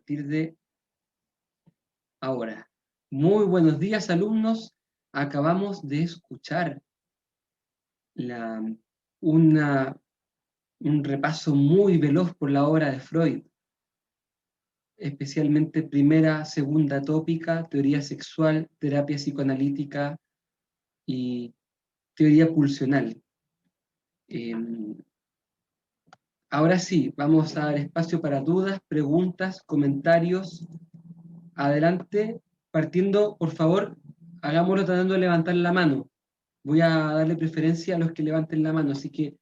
partir de ahora. Muy buenos días, alumnos. Acabamos de escuchar un repaso muy veloz por la obra de Freud, especialmente primera, segunda tópica, teoría sexual, terapia psicoanalítica y teoría pulsional. Ahora sí, vamos a dar espacio para dudas, preguntas, comentarios. Adelante, partiendo, por favor, hagámoslo tratando de levantar la mano. Voy a darle preferencia a los que levanten la mano, así que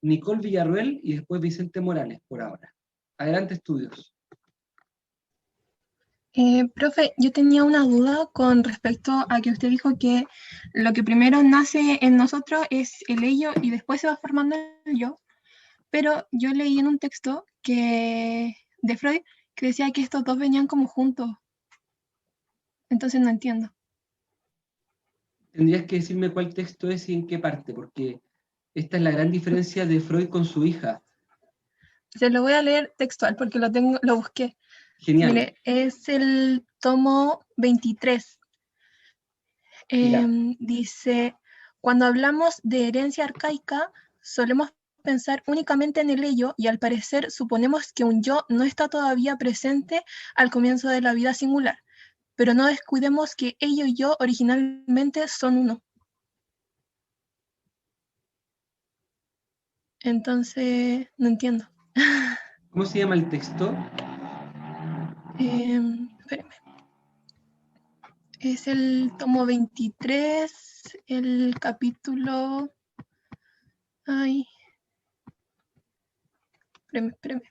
Nicole Villarruel y después Vicente Morales, por ahora. Adelante, estudios. Profe, yo tenía una duda con respecto a que usted dijo que lo que primero nace en nosotros es el ello y después se va formando el yo, pero yo leí en un texto de Freud que decía que estos dos venían como juntos, entonces no entiendo. Tendrías que decirme cuál texto es y en qué parte, porque esta es la gran diferencia de Freud con su hija. Se lo voy a leer textual porque lo busqué. Genial. Mire, es el tomo 23. Dice, cuando hablamos de herencia arcaica, solemos pensar únicamente en el ello y al parecer suponemos que un yo no está todavía presente al comienzo de la vida singular, pero no descuidemos que ello y yo originalmente son uno. Entonces, no entiendo. ¿Cómo se llama el texto? Espérame. Es el tomo 23, el capítulo... Ay, espérame.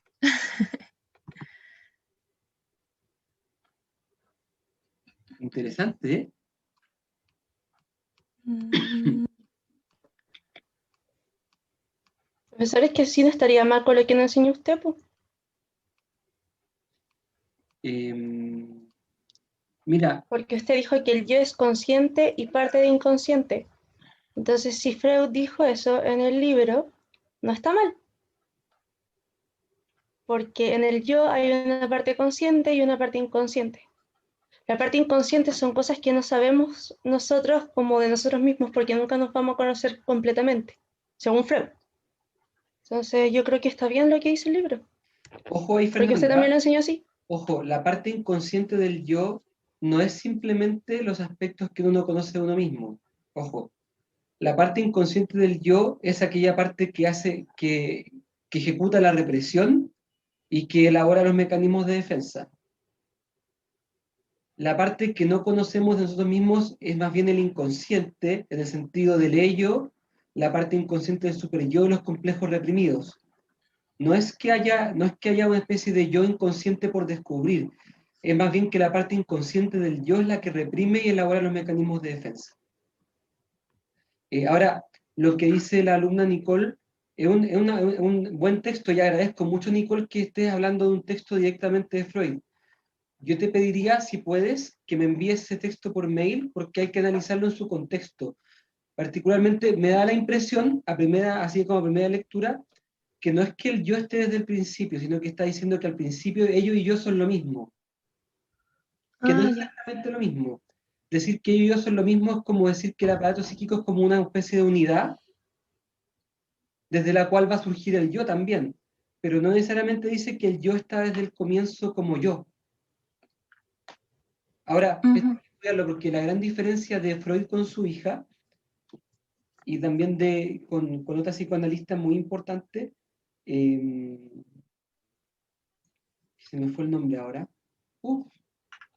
Interesante, ¿eh? Profesor, es que sí no estaría mal con lo que nos enseñó usted, pues. Mira, Porque usted dijo que el yo es consciente y parte de inconsciente. Entonces, si Freud dijo eso en el libro, no está mal. Porque en el yo hay una parte consciente y una parte inconsciente. La parte inconsciente son cosas que no sabemos nosotros como de nosotros mismos porque nunca nos vamos a conocer completamente, según Freud. Entonces, yo creo que está bien lo que dice el libro. ojo ahí, Porque usted también Fernanda. lo enseñó así. Ojo, la parte inconsciente del yo no es simplemente los aspectos que uno conoce de uno mismo. Ojo, la parte inconsciente del yo es aquella parte que hace, que ejecuta la represión y que elabora los mecanismos de defensa. La parte que no conocemos de nosotros mismos es más bien el inconsciente, en el sentido del ello, la parte inconsciente del superyo y los complejos reprimidos. No es que haya una especie de yo inconsciente por descubrir, es más bien que la parte inconsciente del yo es la que reprime y elabora los mecanismos de defensa. Ahora, lo que dice la alumna Nicole es un buen texto, y agradezco mucho, Nicole, que estés hablando de un texto directamente de Freud. Yo te pediría, si puedes, que me envíes ese texto por mail, porque hay que analizarlo en su contexto. Particularmente me da la impresión, así como a primera lectura, que no es que el yo esté desde el principio, sino que está diciendo que al principio ellos y yo son lo mismo. Que no es exactamente lo mismo. Decir que ellos y yo son lo mismo es como decir que el aparato psíquico es como una especie de unidad desde la cual va a surgir el yo también. Pero no necesariamente dice que el yo está desde el comienzo como yo. Ahora, esto hay que estudiarlo porque la gran diferencia de Freud con su hija y también con otra psicoanalista muy importante, se me fue el nombre ahora,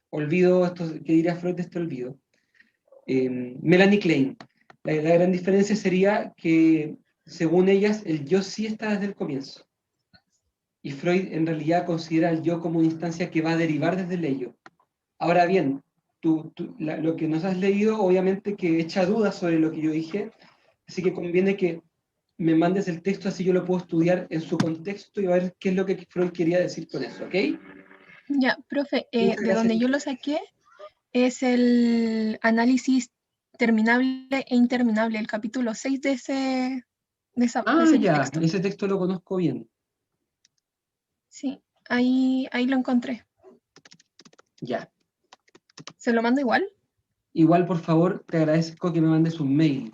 olvido esto, que diría Freud de este olvido, Melanie Klein. La gran diferencia sería que, según ellas, el yo sí está desde el comienzo. Y Freud en realidad considera el yo como una instancia que va a derivar desde el ello. Ahora bien, lo que nos has leído, obviamente que echa dudas sobre lo que yo dije, así que conviene que me mandes el texto, así yo lo puedo estudiar en su contexto y a ver qué es lo que Freud quería decir con eso, ¿ok? Ya, profe, Muchas de gracias, donde yo lo Nicole. saqué es el análisis terminable e interminable, el capítulo 6 de ese Ya, texto. ese texto lo conozco bien. Sí, ahí lo encontré. Ya. ¿Se lo mando igual? Igual, por favor, te agradezco que me mandes un mail.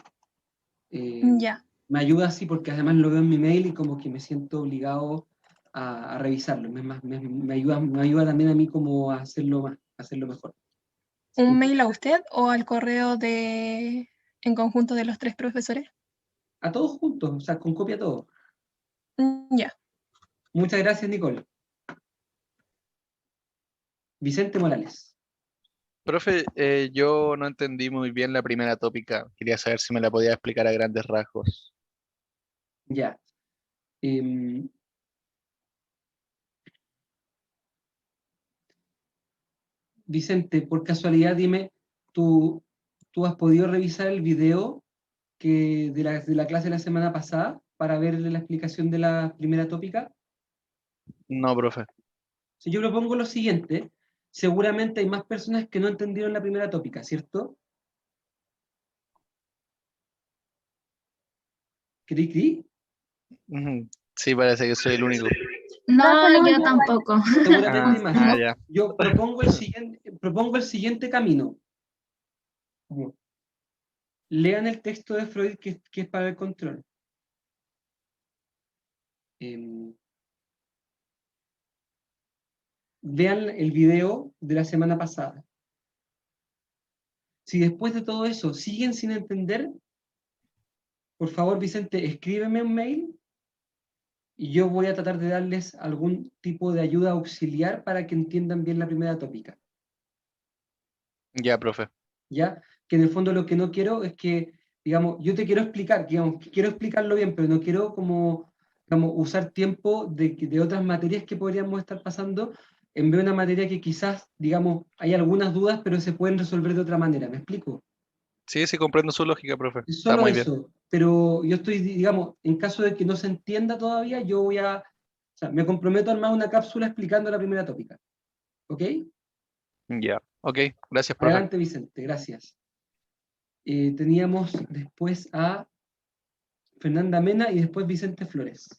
Ya. Me ayuda así porque además lo veo en mi mail y como que me siento obligado a revisarlo. Me ayuda también a mí como a hacerlo mejor. ¿Un mail a usted o al correo en conjunto de los 3 profesores? A todos juntos, o sea, con copia a todos. Ya. Muchas gracias, Nicole. Vicente Morales. Profe, yo no entendí muy bien la primera tópica. Quería saber si me la podía explicar a grandes rasgos. Ya. Em, Vicente, por casualidad, dime, ¿tú has podido revisar el video de la clase de la semana pasada para ver la explicación de la primera tópica? No, profe. Si yo propongo lo siguiente, seguramente hay más personas que no entendieron la primera tópica, ¿cierto? ¿Cri, cri? Ujú. Sí, parece que soy el único. No, yo tampoco. Seguramente hay Ah, más. ya. Yo propongo el siguiente camino. Lean el texto de Freud que es para el control. Vean el video de la semana pasada. Si después de todo eso siguen sin entender, por favor, Vicente, escríbeme un mail y yo voy a tratar de darles algún tipo de ayuda auxiliar para que entiendan bien la primera tópica. Ya, profe. ¿Ya? Que en el fondo lo que no quiero es que, digamos, yo te quiero explicar, digamos, que quiero explicarlo bien, pero no quiero como, digamos, usar tiempo de otras materias que podríamos estar pasando en vez de una materia que quizás, digamos, hay algunas dudas, pero se pueden resolver de otra manera. ¿Me explico? Sí, sí, comprendo su lógica, profe. Es Está solo muy bien. eso, pero yo estoy, digamos, en caso de que no se entienda todavía, o sea, me comprometo a armar una cápsula explicando la primera tópica. ¿Ok? Ya. Ok, gracias, profe. Adelante, Vicente, gracias. Teníamos después a Fernanda Mena y después Vicente Flores.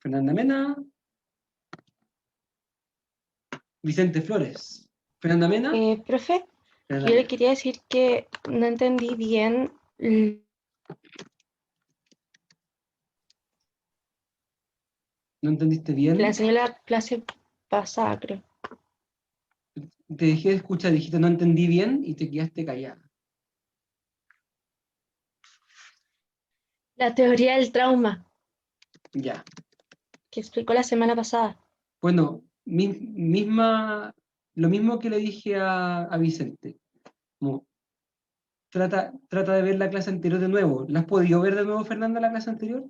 Fernanda Mena. Vicente Flores. Fernanda Mena. Profe, Fernanda yo le Mena. quería decir que no entendí bien ¿No entendiste la bien? enseñé la clase pasada, creo. Te dejé de escuchar, dijiste no entendí bien y te quedaste callada. La teoría del trauma Ya. que explicó la semana pasada. Bueno, lo mismo que le dije a Vicente. Como, trata de ver la clase anterior de nuevo. ¿La has podido ver de nuevo, Fernanda, la clase anterior?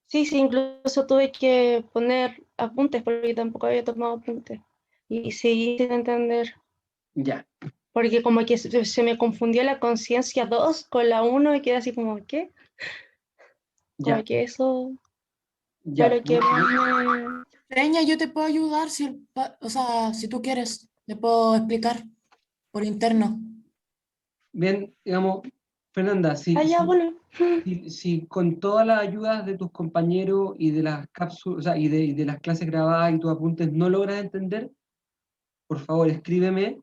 Sí, sí, incluso tuve que poner apuntes porque tampoco había tomado apuntes. Y seguí sin entender, Ya. porque como que se me confundió la conciencia 2 con la 1 y quedé así como, ¿qué? Como Ya. que eso fue Ya. lo que más me... Peña, yo te puedo ayudar o sea, si tú quieres, le puedo explicar por interno. Bien, digamos, Fernanda, Ah, ya, bueno. si con todas las ayudas de tus compañeros y de las cápsulas, o sea, y de las clases grabadas y tus apuntes no logras entender, por favor escríbeme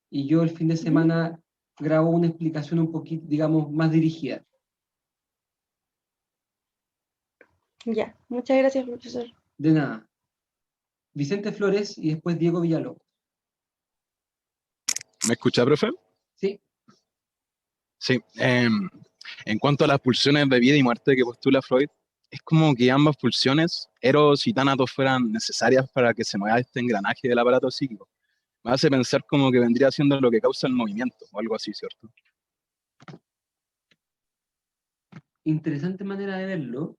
y yo el fin de semana grabo una explicación un poquito, digamos, más dirigida. Ya, muchas gracias, profesor. De nada. Vicente Flores y después Diego Villalobos. ¿Me escucha, profe? ¿Sí? Sí. En cuanto a las pulsiones de vida y muerte que postula Freud, es como que ambas pulsiones, Eros y Tánatos, fueran necesarias para que se mueva este engranaje del aparato psíquico. Me hace pensar como que vendría siendo lo que causa el movimiento, o algo así, ¿cierto? Interesante manera de verlo.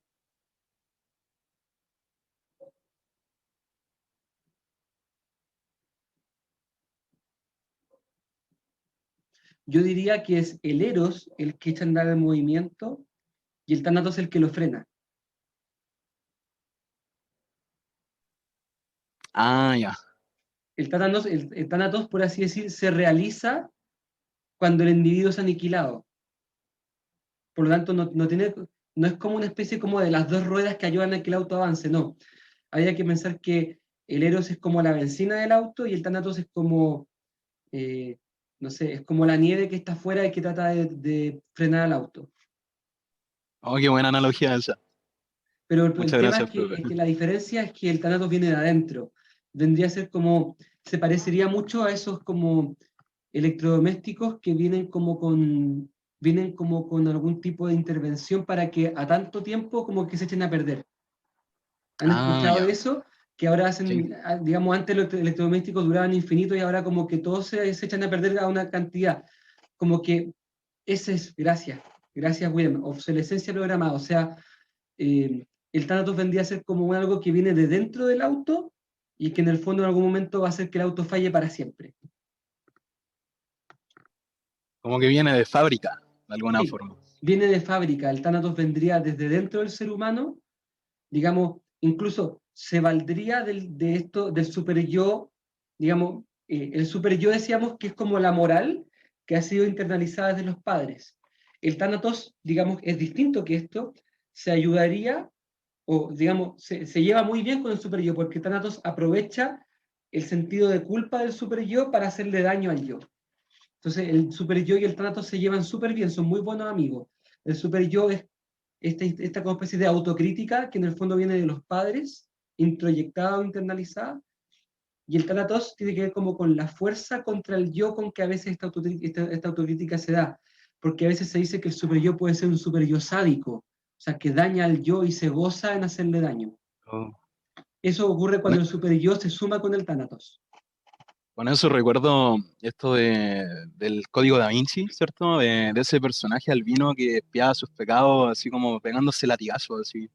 Yo diría que es el Eros el que echa a andar el movimiento y el Tánatos el que lo frena. Ah, ya. El Tánatos, por así decir, se realiza cuando el individuo es aniquilado. Por lo tanto, no tiene, no es como una especie como de las dos ruedas que ayudan a que el auto avance, no. Habría que pensar que el Eros es como la benzina del auto y el Thanatos es como, no sé, es como la nieve que está afuera y que trata de frenar al auto. Oh, qué buena analogía esa. Pero el Muchas tema gracias, profe. es que la diferencia es que el Thanatos viene de adentro. Vendría a ser como, se parecería mucho a esos como electrodomésticos que vienen como con algún tipo de intervención para que a tanto tiempo como que se echen a perder. ¿Han Ah, escuchado ya. de eso? Que ahora Sí. hacen, digamos, antes los electrodomésticos duraban infinito y ahora como que todos se echan a perder a una cantidad. Como que ese es, gracias William, obsolescencia programada. O sea, el Thanatos vendría a ser como algo que viene de dentro del auto y que en el fondo en algún momento va a hacer que el auto falle para siempre. Como que viene de fábrica, de alguna Sí, forma. viene de fábrica. El Thanatos vendría desde dentro del ser humano, digamos, incluso se valdría de esto, del super yo, digamos, el super yo decíamos que es como la moral que ha sido internalizada desde los padres. El Thanatos, digamos, es distinto que esto, se ayudaría, o digamos, se lleva muy bien con el super yo, porque Thanatos aprovecha el sentido de culpa del super yo para hacerle daño al yo. Entonces, el super yo y el Thanatos se llevan súper bien, son muy buenos amigos. El super yo es esta como especie de autocrítica que en el fondo viene de los padres, introyectada o internalizada, y el Thanatos tiene que ver como con la fuerza contra el yo con que a veces esta autocrítica se da, porque a veces se dice que el super yo puede ser un super yo sádico, o sea, que daña al yo y se goza en hacerle daño. Oh. Eso ocurre Con cuando el super yo se suma con el Thanatos. con eso recuerdo esto del Código Da Vinci, ¿cierto? De ese personaje albino que espiaba sus pecados, así como pegándose latigazos, así.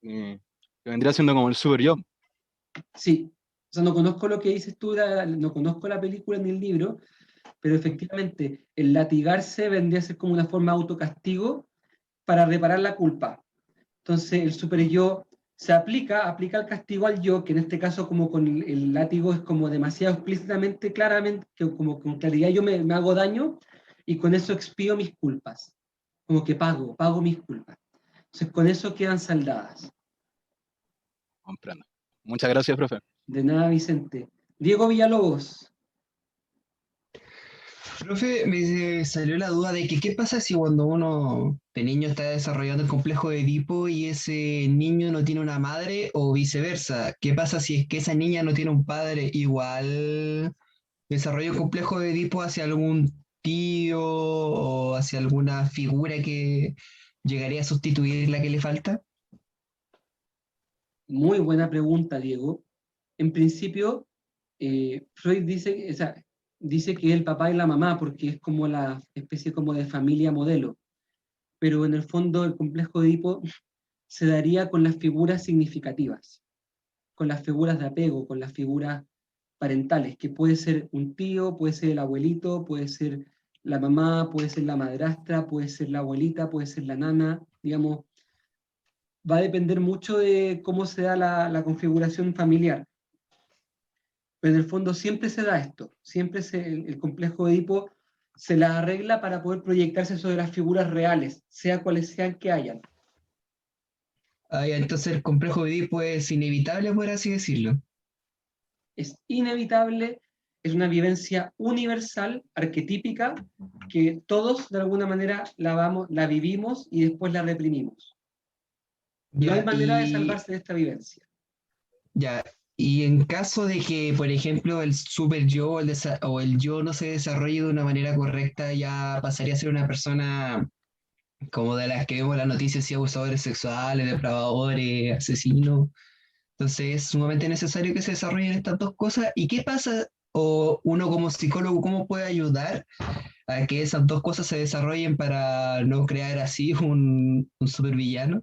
Que vendría siendo como el super yo. Sí, o sea, no conozco lo que dices tú, no conozco la película ni el libro, pero efectivamente el latigarse vendría a ser como una forma de autocastigo para reparar la culpa. Entonces el super yo se aplica el castigo al yo, que en este caso como con el látigo es como demasiado explícitamente, claramente, que como con claridad yo me hago daño y con eso expío mis culpas, como que pago mis culpas. Entonces con eso quedan saldadas. Comprendo. Muchas gracias, profe. De nada, Vicente. Diego Villalobos. Profe, me salió la duda de que qué pasa si cuando uno de niño está desarrollando el complejo de Edipo y ese niño no tiene una madre o viceversa. ¿Qué pasa si es que esa niña no tiene un padre? Igual desarrolla un complejo de Edipo hacia algún tío o hacia alguna figura que llegaría a sustituir la que le falta. Muy buena pregunta, Diego. En principio, Freud dice, o sea, dice que es el papá y la mamá porque es como la especie como de familia modelo, pero en el fondo el complejo de Edipo se daría con las figuras significativas, con las figuras de apego, con las figuras parentales, que puede ser un tío, puede ser el abuelito, puede ser la mamá, puede ser la madrastra, puede ser la abuelita, puede ser la nana, digamos, va a depender mucho de cómo se da la configuración familiar. Pero en el fondo siempre se da esto, el complejo de Edipo se la arregla para poder proyectarse sobre las figuras reales, sea cuales sean que hayan. Ah, ya, entonces el complejo de Edipo es inevitable, por así decirlo. Es inevitable, es una vivencia universal, arquetípica, que todos de alguna manera la vivimos y después la reprimimos. No hay Ya, manera de salvarse de esta vivencia. ya, y en caso de que, por ejemplo, el super yo o el yo no se desarrolle de una manera correcta, ya pasaría a ser una persona como de las que vemos en las noticias, sí, abusadores sexuales, depravadores, asesinos. Entonces es sumamente necesario que se desarrollen estas dos cosas. ¿Y qué pasa, o uno como psicólogo, cómo puede ayudar a que esas dos cosas se desarrollen para no crear así un supervillano?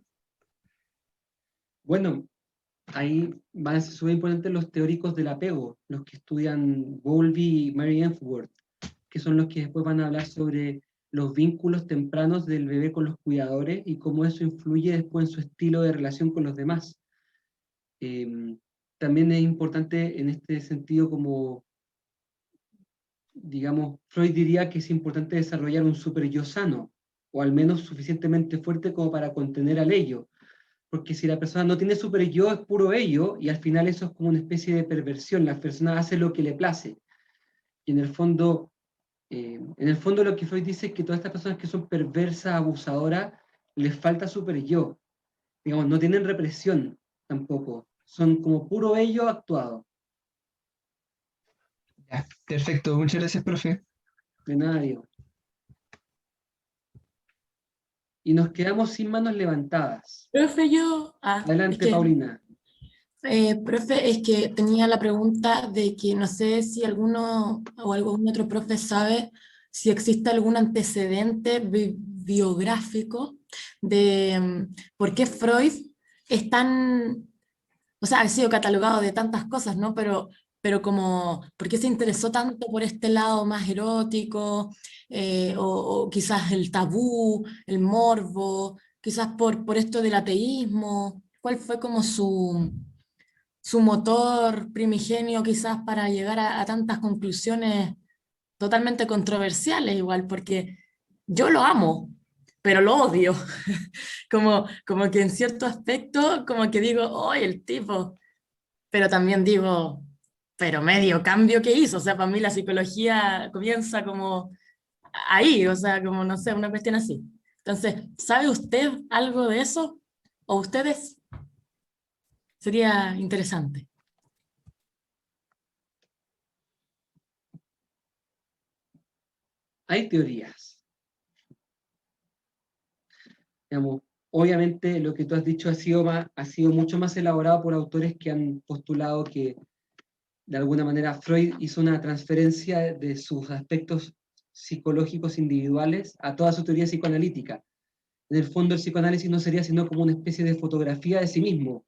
Bueno, ahí van a ser súper importantes los teóricos del apego, los que estudian Bowlby y Mary Ainsworth, que son los que después van a hablar sobre los vínculos tempranos del bebé con los cuidadores y cómo eso influye después en su estilo de relación con los demás. También es importante en este sentido como, digamos, Freud diría que es importante desarrollar un super yo sano o al menos suficientemente fuerte como para contener al ello. Porque si la persona no tiene super yo, es puro ello, y al final eso es como una especie de perversión, la persona hace lo que le place. Y en el fondo lo que Freud dice es que todas estas personas que son perversas, abusadoras, les falta super yo. Digamos, no tienen represión tampoco. Son como puro ello actuado. Ya, perfecto, muchas gracias, profe. De nada, Diego. Y nos quedamos sin manos levantadas. Profe, yo... es Adelante, que, Paulina. profe, es que tenía la pregunta de que no sé si alguno o algún otro profe sabe si existe algún antecedente biográfico de por qué Freud es tan, o sea, ha sido catalogado de tantas cosas, ¿no? Pero como, ¿por qué se interesó tanto por este lado más erótico? O quizás el tabú, el morbo, quizás por esto del ateísmo. ¿Cuál fue como su motor primigenio quizás para llegar a tantas conclusiones totalmente controversiales igual? Porque yo lo amo, pero lo odio. Como que en cierto aspecto, como que digo, ¡ay, el tipo! Pero también digo, pero medio cambio que hizo. O sea, para mí la psicología comienza como ahí, o sea, como no sé, una cuestión así. Entonces, ¿sabe usted algo de eso? ¿O ustedes? Sería interesante. Hay teorías. Digamos, obviamente lo que tú has dicho ha sido mucho más elaborado por autores que han postulado que de alguna manera Freud hizo una transferencia de sus aspectos psicológicos individuales a toda su teoría psicoanalítica. En el fondo el psicoanálisis no sería sino como una especie de fotografía de sí mismo.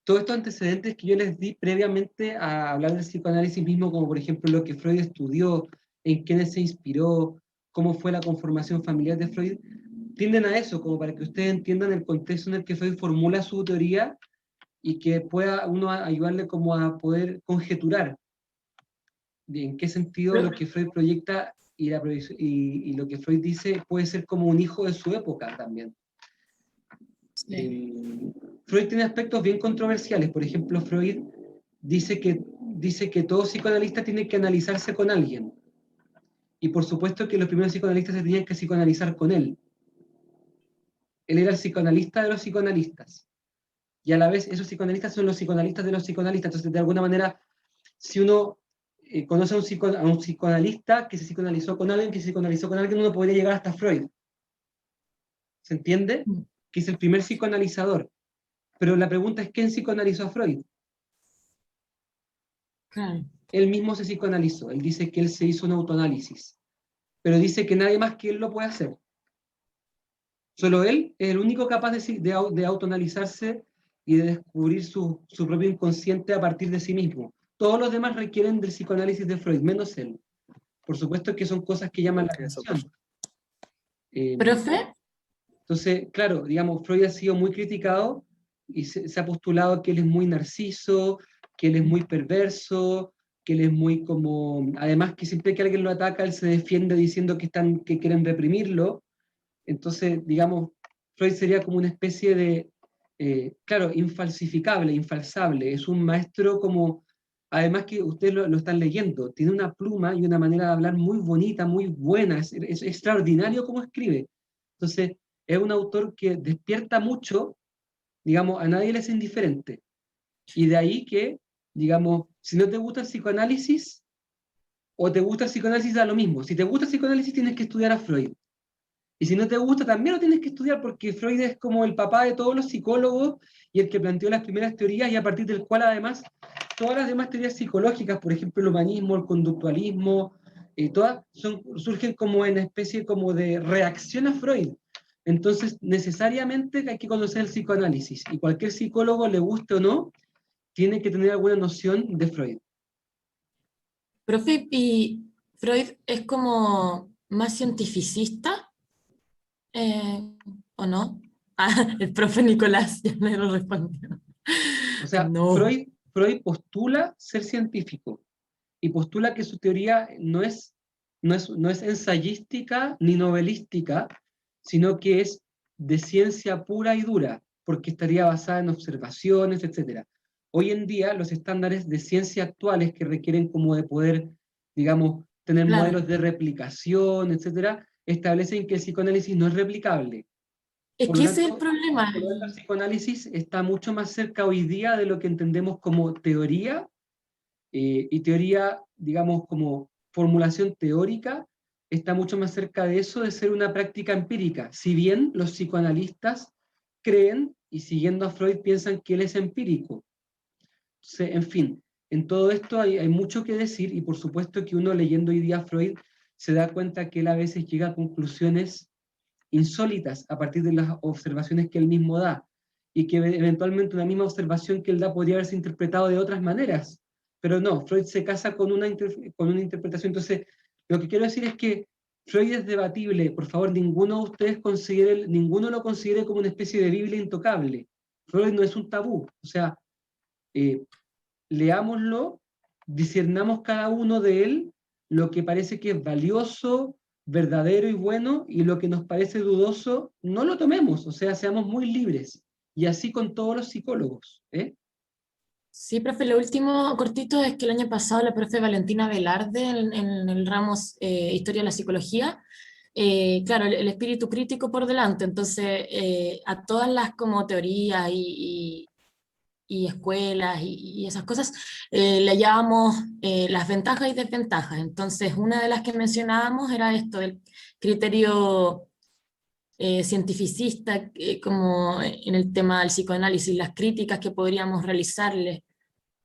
Todos estos antecedentes que yo les di previamente a hablar del psicoanálisis mismo, como por ejemplo lo que Freud estudió, en quiénes se inspiró, cómo fue la conformación familiar de Freud, tienden a eso, como para que ustedes entiendan el contexto en el que Freud formula su teoría y que pueda uno ayudarle como a poder conjeturar de en qué sentido lo que Freud proyecta y lo que Freud dice puede ser como un hijo de su época también. Freud tiene aspectos bien controversiales. Por ejemplo, Freud dice que todo psicoanalista tiene que analizarse con alguien. Y por supuesto que los primeros psicoanalistas se tenían que psicoanalizar con él. Él era el psicoanalista de los psicoanalistas. Y a la vez esos psicoanalistas son los psicoanalistas de los psicoanalistas. Entonces, de alguna manera, si uno conoce a un psicoanalista que se psicoanalizó con alguien, uno podría llegar hasta Freud. ¿Se entiende? Que es el primer psicoanalizador. Pero la pregunta es, ¿quién psicoanalizó a Freud? Claro. Él mismo se psicoanalizó. Él dice que él se hizo un autoanálisis. Pero dice que nadie más que él lo puede hacer. Solo él es el único capaz de autoanalizarse y de descubrir su propio inconsciente a partir de sí mismo. Todos los demás requieren del psicoanálisis de Freud, menos él. Por supuesto que son cosas que llaman la atención. ¿Profe? Entonces, claro, digamos, Freud ha sido muy criticado y se ha postulado que él es muy narciso, que él es muy perverso, que él es muy como... Además que siempre que alguien lo ataca, él se defiende diciendo que quieren reprimirlo. Entonces, digamos, Freud sería como una especie de, claro, infalsificable, infalsable. Es un maestro como... Además que ustedes lo están leyendo, tiene una pluma y una manera de hablar muy bonita, muy buena, es extraordinario cómo escribe. Entonces, es un autor que despierta mucho, digamos, a nadie le es indiferente. Y de ahí que, digamos, si no te gusta el psicoanálisis, o te gusta el psicoanálisis, da lo mismo. Si te gusta el psicoanálisis, tienes que estudiar a Freud. Y si no te gusta, también lo tienes que estudiar, porque Freud es como el papá de todos los psicólogos y el que planteó las primeras teorías, y a partir del cual, además, todas las demás teorías psicológicas, por ejemplo, el humanismo, el conductualismo, todas surgen como en especie como de reacción a Freud. Entonces, necesariamente hay que conocer el psicoanálisis, y cualquier psicólogo, le guste o no, tiene que tener alguna noción de Freud. Profe, ¿y Freud es como más cientificista? ¿O no? Ah, el profe Nicolás ya me lo respondió. O sea, No. Freud postula ser científico y postula que su teoría no es no es ensayística ni novelística, sino que es de ciencia pura y dura, porque estaría basada en observaciones, etc. Hoy en día, los estándares de ciencia actuales que requieren como de poder, digamos, tener Claro. modelos de replicación, etc., establecen que el psicoanálisis no es replicable. Es Por que lo ese es el tanto, problema. por lo tanto, el psicoanálisis está mucho más cerca hoy día de lo que entendemos como teoría, y teoría, digamos, como formulación teórica, está mucho más cerca de eso, de ser una práctica empírica. Si bien los psicoanalistas creen, y siguiendo a Freud, piensan que él es empírico. En fin, en todo esto hay mucho que decir, y por supuesto que uno leyendo hoy día a Freud se da cuenta que él a veces llega a conclusiones insólitas a partir de las observaciones que él mismo da, y que eventualmente una misma observación que él da podría haberse interpretado de otras maneras, pero no, Freud se casa con una interpretación. Entonces, lo que quiero decir es que Freud es debatible. Por favor, ninguno de ustedes ninguno lo considere como una especie de Biblia intocable. Freud no es un tabú, o sea, leámoslo, discernamos cada uno de él lo que parece que es valioso, verdadero y bueno, y lo que nos parece dudoso, no lo tomemos, o sea, seamos muy libres. Y así con todos los psicólogos. Sí, profe, lo último cortito es que el año pasado la profe Valentina Velarde en el ramo Historia de la Psicología, claro, el espíritu crítico por delante, entonces a todas las como teorías y escuelas y esas cosas, le hallábamos las ventajas y desventajas. Entonces, una de las que mencionábamos era esto, el criterio cientificista, como en el tema del psicoanálisis, las críticas que podríamos realizarle,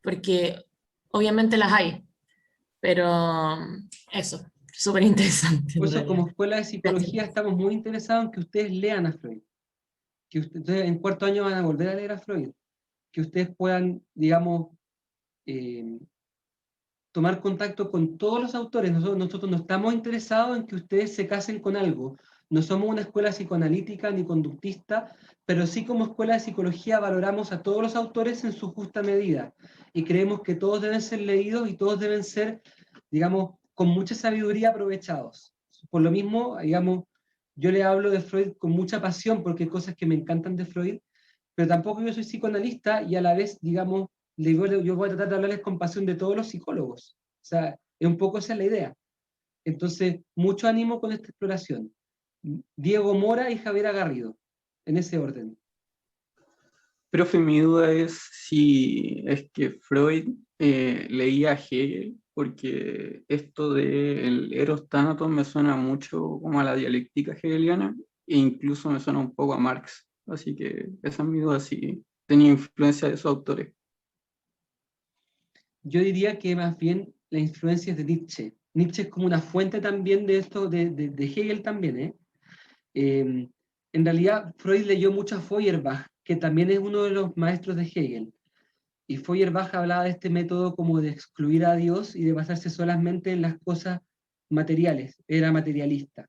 porque obviamente las hay, pero eso, súper interesante Por en eso, realidad. como escuela de psicología, Gracias. estamos muy interesados en que ustedes lean a Freud. Que ustedes en cuarto año van a volver a leer a Freud. Que ustedes puedan, digamos, tomar contacto con todos los autores. Nosotros no estamos interesados en que ustedes se casen con algo. No somos una escuela psicoanalítica ni conductista, pero sí como escuela de psicología valoramos a todos los autores en su justa medida y creemos que todos deben ser leídos y todos deben ser, digamos, con mucha sabiduría aprovechados. Por lo mismo, digamos, yo le hablo de Freud con mucha pasión porque hay cosas que me encantan de Freud, pero tampoco yo soy psicoanalista y a la vez, digamos, yo voy a tratar de hablarles con pasión de todos los psicólogos. O sea, es un poco esa es la idea. Entonces, mucho ánimo con esta exploración. Diego Mora y Javier Garrido, en ese orden. Profe, mi duda es si es que Freud leía a Hegel, porque esto del Eros Thanatos me suena mucho como a la dialéctica hegeliana, e incluso me suena un poco a Marx. Así que esa es mi duda, si tenía influencia de esos autores. Yo diría que más bien la influencia es de Nietzsche. Nietzsche es como una fuente también de esto, de Hegel también, ¿eh? En realidad, Freud leyó mucho a Feuerbach, que también es uno de los maestros de Hegel. Y Feuerbach hablaba de este método como de excluir a Dios y de basarse solamente en las cosas materiales. Era materialista.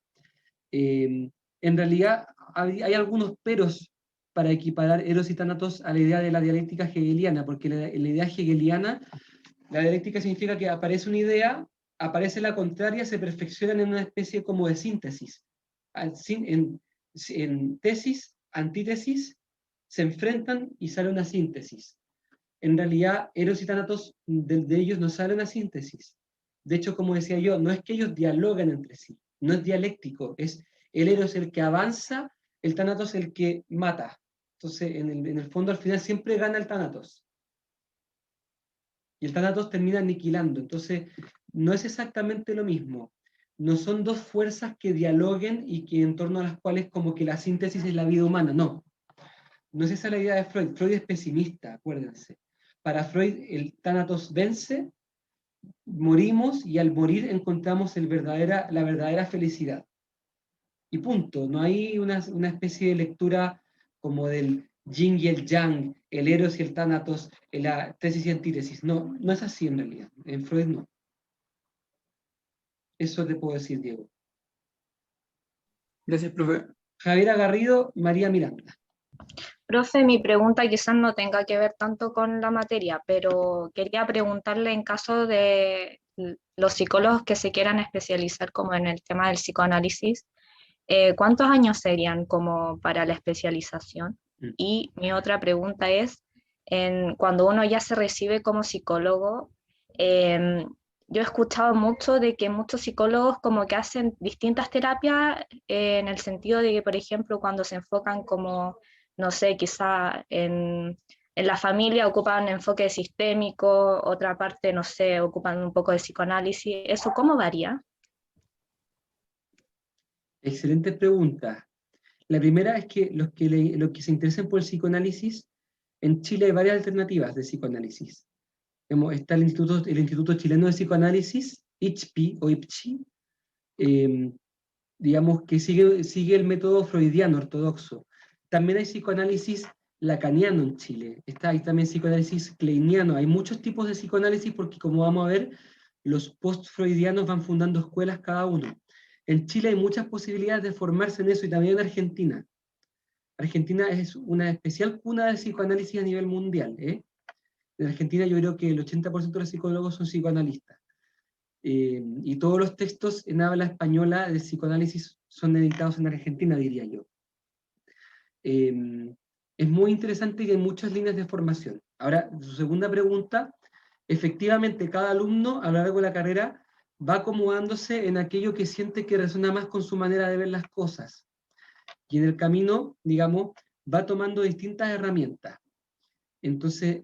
En realidad, hay algunos peros para equiparar Eros y Thanatos a la idea de la dialéctica hegeliana, porque la idea hegeliana, la dialéctica significa que aparece una idea, aparece la contraria, se perfeccionan en una especie como de síntesis. En tesis, antítesis, se enfrentan y sale una síntesis. En realidad, Eros y Thanatos, de ellos no sale una síntesis. De hecho, como decía yo, no es que ellos dialogan entre sí, no es dialéctico, es el Eros el que avanza, el Thanatos el que mata. Entonces, en el fondo, al final, siempre gana el Thanatos. Y el Thanatos termina aniquilando. Entonces, no es exactamente lo mismo. No son dos fuerzas que dialoguen y que en torno a las cuales como que la síntesis es la vida humana, no. No es esa la idea de Freud. Freud es pesimista, acuérdense. Para Freud, el Thanatos vence, morimos y al morir encontramos la verdadera felicidad. Y punto. No hay una especie de lectura como del yin y el yang, el eros y el Thanatos, la tesis y antítesis. No, no es así en realidad. En Freud no. Eso te puedo decir, Diego. Gracias, profe. Javiera Garrido, María Miranda. Profe, mi pregunta quizás no tenga que ver tanto con la materia, pero quería preguntarle en caso de los psicólogos que se quieran especializar como en el tema del psicoanálisis, ¿cuántos años serían como para la especialización? Y mi otra pregunta es, cuando uno ya se recibe como psicólogo, yo he escuchado mucho de que muchos psicólogos como que hacen distintas terapias en el sentido de que, por ejemplo, cuando se enfocan como, no sé, quizá en la familia ocupan enfoque sistémico, otra parte, no sé, ocupan un poco de psicoanálisis. ¿Eso cómo varía? Excelente pregunta. La primera es que los que se interesen por el psicoanálisis, en Chile hay varias alternativas de psicoanálisis. Está el Instituto Chileno de Psicoanálisis, ICHPI o IPCHI, digamos que sigue el método freudiano ortodoxo. También hay psicoanálisis lacaniano en Chile. Hay también psicoanálisis kleiniano. Hay muchos tipos de psicoanálisis porque, como vamos a ver, los post-freudianos van fundando escuelas cada uno. En Chile hay muchas posibilidades de formarse en eso, y también en Argentina. Argentina es una especial cuna del psicoanálisis a nivel mundial. En Argentina yo creo que el 80% de los psicólogos son psicoanalistas. Y todos los textos en habla española de psicoanálisis son editados en Argentina, diría yo. Es muy interesante y hay muchas líneas de formación. Ahora, su segunda pregunta, efectivamente cada alumno a lo largo de la carrera va acomodándose en aquello que siente que resuena más con su manera de ver las cosas. Y en el camino, digamos, va tomando distintas herramientas. Entonces,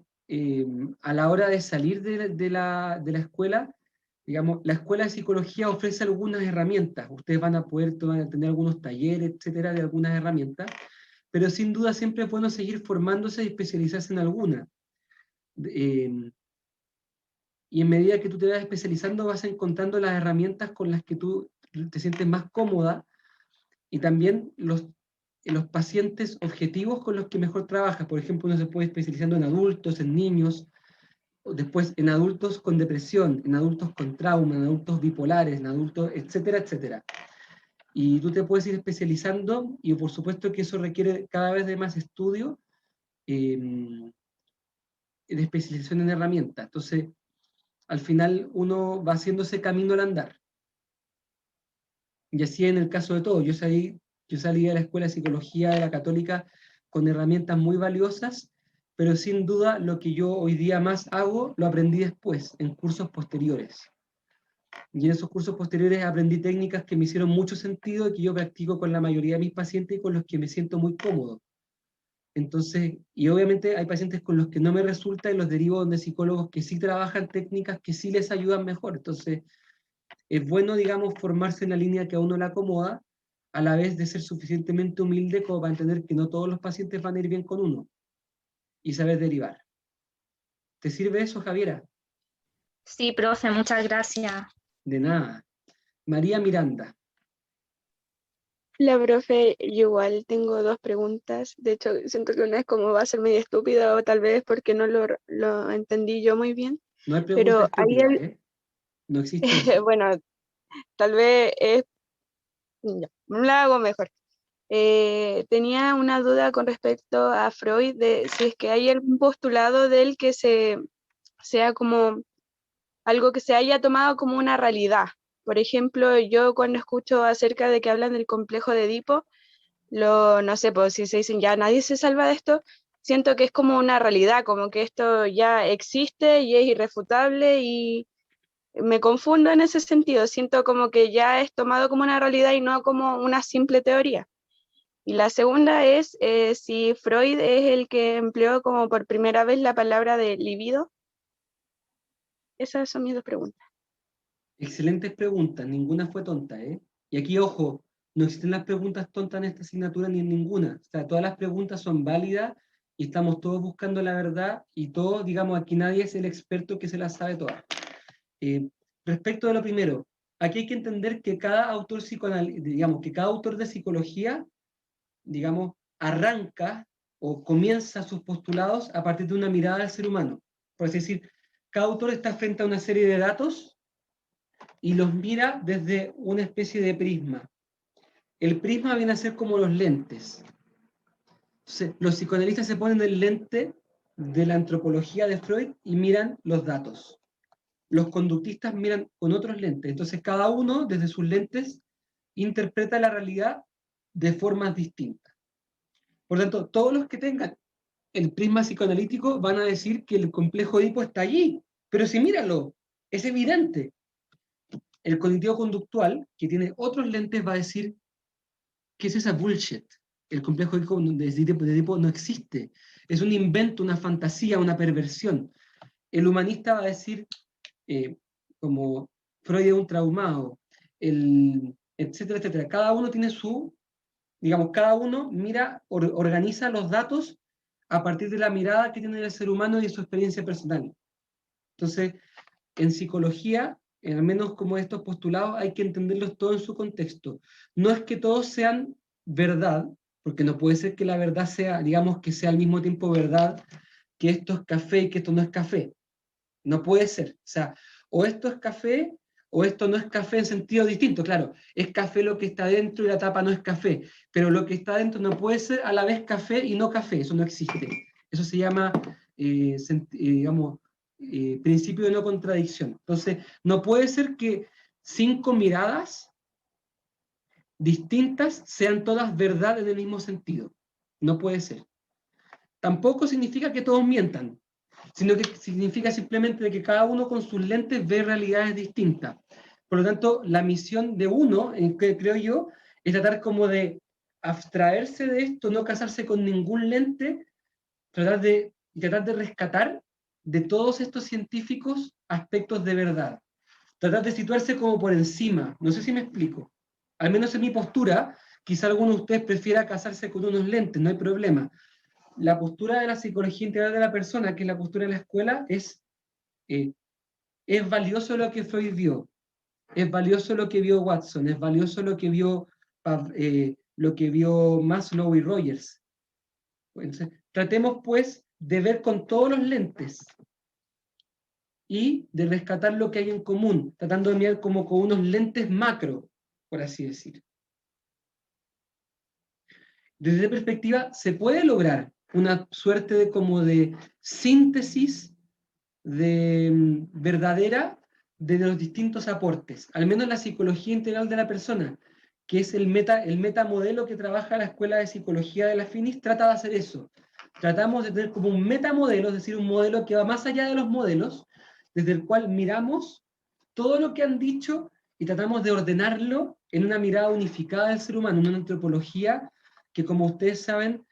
a la hora de salir de la escuela, digamos, la escuela de psicología ofrece algunas herramientas. Ustedes van a poder tener algunos talleres, etcétera, de algunas herramientas, pero sin duda siempre es bueno seguir formándose y especializarse en alguna. Y en medida que tú te vas especializando, vas encontrando las herramientas con las que tú te sientes más cómoda, y también los pacientes objetivos con los que mejor trabajas. Por ejemplo, uno se puede especializando en adultos, en niños, después en adultos con depresión, en adultos con trauma, en adultos bipolares, en adultos, etcétera, etcétera. Y tú te puedes ir especializando, y por supuesto que eso requiere cada vez de más estudio, de especialización en herramientas. Entonces, al final uno va haciéndose camino al andar. Y así en el caso de todo. Yo salí de la Escuela de Psicología de la Católica con herramientas muy valiosas, pero sin duda lo que yo hoy día más hago, lo aprendí después, en cursos posteriores. Y en esos cursos posteriores aprendí técnicas que me hicieron mucho sentido y que yo practico con la mayoría de mis pacientes y con los que me siento muy cómodo. Entonces, y obviamente hay pacientes con los que no me resulta y los derivo donde psicólogos que sí trabajan técnicas que sí les ayudan mejor. Entonces, es bueno, digamos, formarse en la línea que a uno le acomoda, a la vez de ser suficientemente humilde como para entender que no todos los pacientes van a ir bien con uno, y saber derivar. ¿Te sirve eso, Javiera? Sí, profe, muchas gracias. De nada. María Miranda. La profe, yo igual tengo dos preguntas. De hecho, siento que una es como va a ser medio estúpida, o tal vez porque no lo entendí yo muy bien. No hay pregunta estúpida, ¿eh? No existe eso. Bueno, tal vez ya, la hago mejor. Tenía una duda con respecto a Freud, de si es que hay algún postulado de él que sea como algo que se haya tomado como una realidad. Por ejemplo, yo cuando escucho acerca de que hablan del complejo de Edipo, no sé, pues si se dicen ya nadie se salva de esto, siento que es como una realidad, como que esto ya existe y es irrefutable, y me confundo en ese sentido. Siento como que ya es tomado como una realidad y no como una simple teoría. Y la segunda es si Freud es el que empleó como por primera vez la palabra de libido. Esas son mis dos preguntas. Excelentes preguntas, ninguna fue tonta, ¿eh? Y aquí, ojo, no existen las preguntas tontas en esta asignatura ni en ninguna. O sea, todas las preguntas son válidas y estamos todos buscando la verdad, y todos, digamos, aquí nadie es el experto que se las sabe todas. Respecto de lo primero, aquí hay que entender que cada autor digamos, que cada autor de psicología, digamos, arranca o comienza sus postulados a partir de una mirada del ser humano. Por así decir, cada autor está frente a una serie de datos y los mira desde una especie de prisma. El prisma viene a ser como los lentes. Entonces, los psicoanalistas se ponen el lente de la antropología de Freud y miran los datos. los conductistas miran con otros lentes. Entonces cada uno, desde sus lentes, interpreta la realidad de formas distintas. Por tanto, todos los que tengan el prisma psicoanalítico van a decir que el complejo Edipo está allí. Pero si míralo, es evidente. El cognitivo conductual, que tiene otros lentes, va a decir, ¿qué es esa bullshit? El complejo de Edipo no existe. Es un invento, una fantasía, una perversión. El humanista va a decir, como Freud es un traumado, etcétera, etcétera. Cada uno tiene su, digamos, cada uno mira, organiza los datos a partir de la mirada que tiene el ser humano y de su experiencia personal. Entonces, en psicología, al menos como estos postulados, hay que entenderlos todos en su contexto. No es que todos sean verdad, porque no puede ser que la verdad sea, digamos, que sea al mismo tiempo verdad que esto es café y que esto no es café. No puede ser. O sea, o esto es café o esto no es café en sentido distinto. Claro, es café lo que está dentro y la tapa no es café, pero lo que está dentro no puede ser a la vez café y no café. Eso no existe. Eso se llama, digamos, principio de no contradicción. Entonces, no puede ser que 5 miradas distintas sean todas verdad en el mismo sentido. No puede ser. Tampoco significa que todos mientan, sino que significa simplemente que cada uno con sus lentes ve realidades distintas. Por lo tanto, la misión de uno, que creo yo, es tratar como de abstraerse de esto, no casarse con ningún lente, tratar de rescatar de todos estos científicos aspectos de verdad. Tratar de situarse como por encima. No sé si me explico. Al menos en mi postura, quizá alguno de ustedes prefiera casarse con unos lentes, no hay problema. La postura de la psicología integral de la persona, que es la postura de la escuela, es valioso lo que Freud vio, es valioso lo que vio Watson, es valioso lo que vio Maslow y Rogers. Entonces, tratemos pues de ver con todos los lentes y de rescatar lo que hay en común, tratando de mirar como con unos lentes macro, por así decir. Desde esa perspectiva se puede lograr una suerte de como de síntesis verdadera de los distintos aportes, al menos la psicología integral de la persona, que es el metamodelo que trabaja la Escuela de Psicología de la FINIS, trata de hacer eso. Tratamos de tener como un metamodelo, es decir, un modelo que va más allá de los modelos, desde el cual miramos todo lo que han dicho y tratamos de ordenarlo en una mirada unificada del ser humano, en una antropología que, como ustedes saben,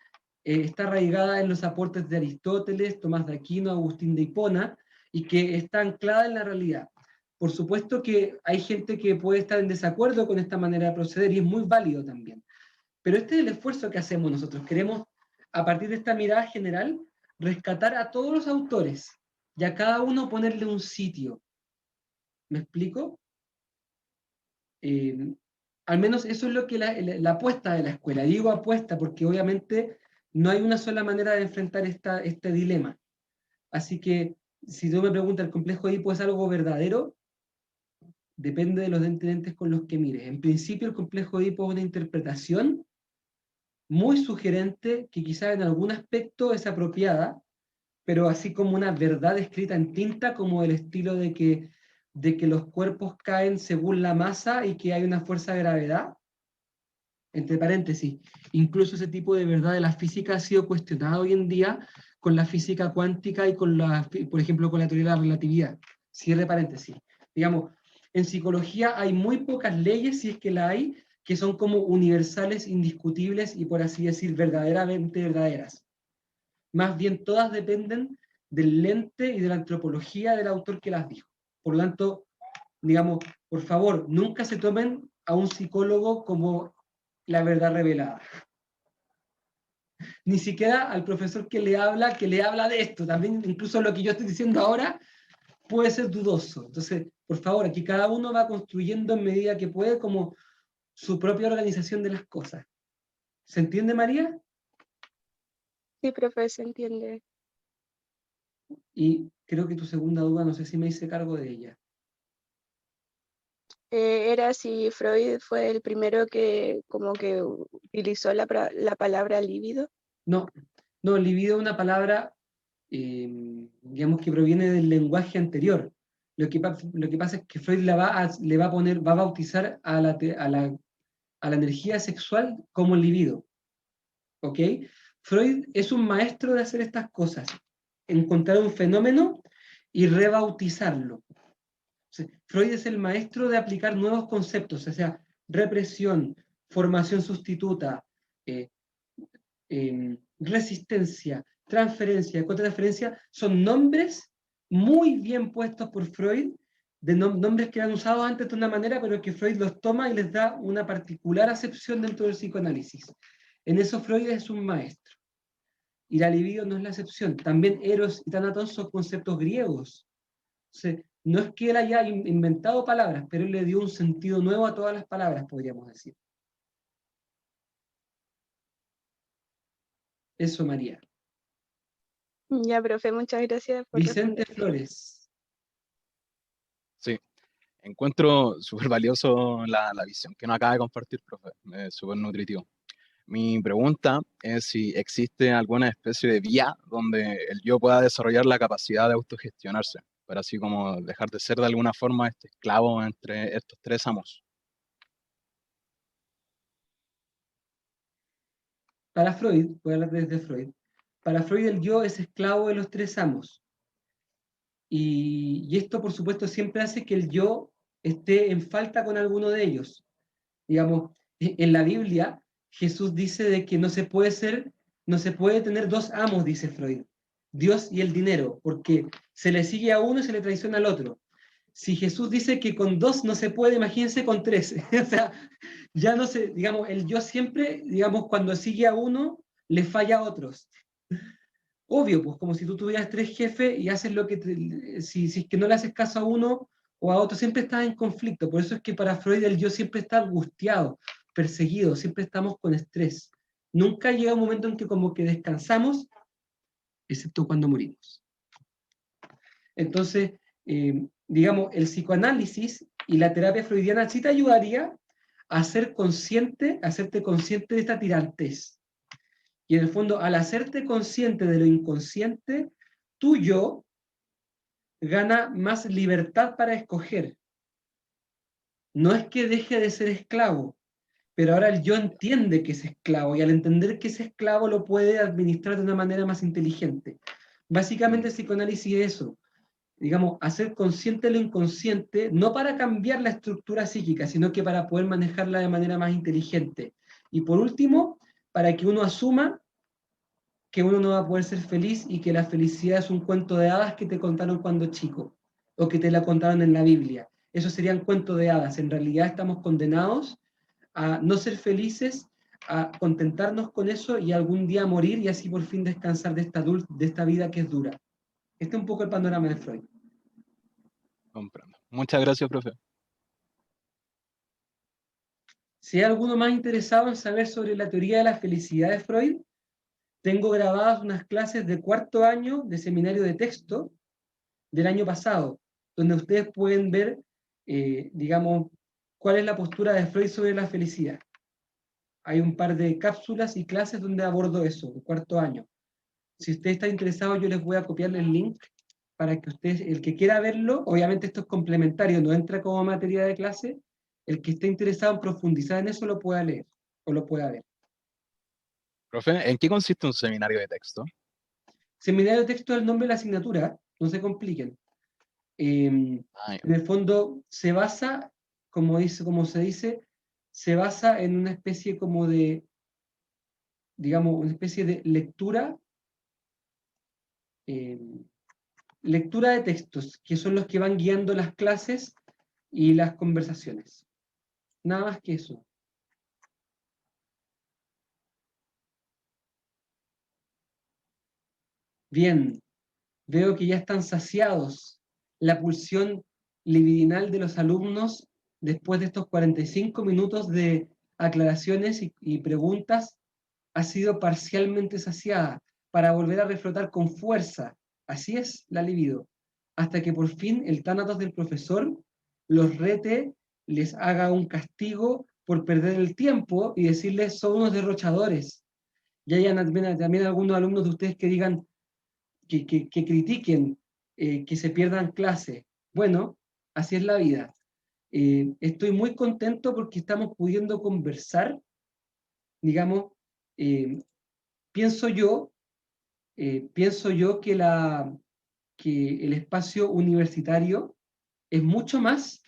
está arraigada en los aportes de Aristóteles, Tomás de Aquino, Agustín de Hipona, y que está anclada en la realidad. Por supuesto que hay gente que puede estar en desacuerdo con esta manera de proceder, y es muy válido también. Pero este es el esfuerzo que hacemos nosotros. Queremos, a partir de esta mirada general, rescatar a todos los autores, y a cada uno ponerle un sitio. ¿Me explico? Al menos eso es lo que la apuesta de la escuela. Digo apuesta porque obviamente no hay una sola manera de enfrentar este dilema. Así que, si tú me preguntas, ¿el complejo Edipo es algo verdadero? Depende de los lentes con los que mires. En principio, el complejo Edipo es una interpretación muy sugerente, que quizás en algún aspecto es apropiada, pero así como una verdad escrita en tinta, como del estilo de que los cuerpos caen según la masa y que hay una fuerza de gravedad. Entre paréntesis, incluso ese tipo de verdad de la física ha sido cuestionado hoy en día con la física cuántica y por ejemplo, con la teoría de la relatividad. Cierre paréntesis. Digamos, en psicología hay muy pocas leyes, si es que la hay, que son como universales, indiscutibles y, por así decir, verdaderamente verdaderas. Más bien todas dependen del lente y de la antropología del autor que las dijo. Por lo tanto, digamos, por favor, nunca se tomen a un psicólogo como la verdad revelada. Ni siquiera al profesor que le habla de esto. También incluso lo que yo estoy diciendo ahora puede ser dudoso. Entonces, por favor, aquí cada uno va construyendo en medida que puede como su propia organización de las cosas. ¿Se entiende, María? Sí, profe, se entiende. Y creo que tu segunda duda, no sé si me hice cargo de ella. Era si Freud fue el primero que como que utilizó la palabra líbido. No, libido es una palabra, digamos, que proviene del lenguaje anterior. Lo que pasa es que Freud le va a bautizar a la energía sexual como libido. ¿Ok? Freud es un maestro de hacer estas cosas, encontrar un fenómeno y rebautizarlo. O sea, Freud es el maestro de aplicar nuevos conceptos, o sea, represión, formación sustituta, resistencia, transferencia, contratransferencia, son nombres muy bien puestos por Freud, de nombres que eran usados antes de una manera, pero que Freud los toma y les da una particular acepción dentro del psicoanálisis. En eso Freud es un maestro. Y la libido no es la excepción. También Eros y Thanatos son conceptos griegos. O sea, no es que él haya inventado palabras, pero él le dio un sentido nuevo a todas las palabras, podríamos decir. Eso, María. Ya, profe, muchas gracias por Vicente responder. Flores. Sí, encuentro súper valioso la visión que nos acaba de compartir, profe, súper nutritivo. Mi pregunta es si existe alguna especie de vía donde el yo pueda desarrollar la capacidad de autogestionarse, para así como dejar de ser de alguna forma este esclavo entre estos tres amos. Para Freud, voy a hablar desde Freud, para Freud el yo es esclavo de los tres amos. Y esto, por supuesto, siempre hace que el yo esté en falta con alguno de ellos. Digamos, en la Biblia, Jesús dice de que no se puede tener dos amos, dice Freud, Dios y el dinero, porque se le sigue a uno y se le traiciona al otro. Si Jesús dice que con dos no se puede, imagínense con tres. O sea, ya no sé, digamos, el yo siempre, digamos, cuando sigue a uno, le falla a otros. Obvio, pues como si tú tuvieras tres jefes y haces lo que, si es que no le haces caso a uno o a otro, siempre estás en conflicto. Por eso es que para Freud el yo siempre está angustiado, perseguido, siempre estamos con estrés. Nunca llega un momento en que como que descansamos, excepto cuando morimos. Entonces, digamos, el psicoanálisis y la terapia freudiana sí te ayudaría a ser consciente, a hacerte consciente de esta tirantez. Y en el fondo, al hacerte consciente de lo inconsciente, tu yo gana más libertad para escoger. No es que deje de ser esclavo, pero ahora el yo entiende que es esclavo y al entender que es esclavo lo puede administrar de una manera más inteligente. Básicamente el psicoanálisis es eso, digamos, hacer consciente lo inconsciente, no para cambiar la estructura psíquica, sino que para poder manejarla de manera más inteligente. Y por último, para que uno asuma que uno no va a poder ser feliz y que la felicidad es un cuento de hadas que te contaron cuando chico, o que te la contaron en la Biblia. Eso serían cuentos de hadas. En realidad estamos condenados a no ser felices, a contentarnos con eso y algún día morir y así por fin descansar de esta vida que es dura. Este es un poco el panorama de Freud. Comprendo. Muchas gracias, profe. Si hay alguno más interesado en saber sobre la teoría de la felicidad de Freud, tengo grabadas unas clases de 4º año de seminario de texto del año pasado, donde ustedes pueden ver, digamos, cuál es la postura de Freud sobre la felicidad. Hay un par de cápsulas y clases donde abordo eso, el 4º año. Si usted está interesado, yo les voy a copiarle el link para que ustedes, el que quiera verlo, obviamente esto es complementario, no entra como materia de clase, el que esté interesado en profundizar en eso lo pueda leer o lo pueda ver. Profe, ¿en qué consiste un seminario de texto? Seminario de texto es el nombre de la asignatura, no se compliquen. En el fondo se basa, como se dice, se basa en una especie como de, digamos, una especie de lectura, lectura de textos, que son los que van guiando las clases y las conversaciones. Nada más que eso. Bien, veo que ya están saciados. La pulsión libidinal de los alumnos, después de estos 45 minutos de aclaraciones y preguntas, ha sido parcialmente saciada para volver a reflotar con fuerza. Así es la libido. Hasta que por fin el tánatos del profesor los rete, les haga un castigo por perder el tiempo y decirles son unos derrochadores. Y hayan también algunos alumnos de ustedes que digan, que critiquen, que se pierdan clase. Bueno, así es la vida. Estoy muy contento porque estamos pudiendo conversar, digamos, pienso yo que el espacio universitario es mucho más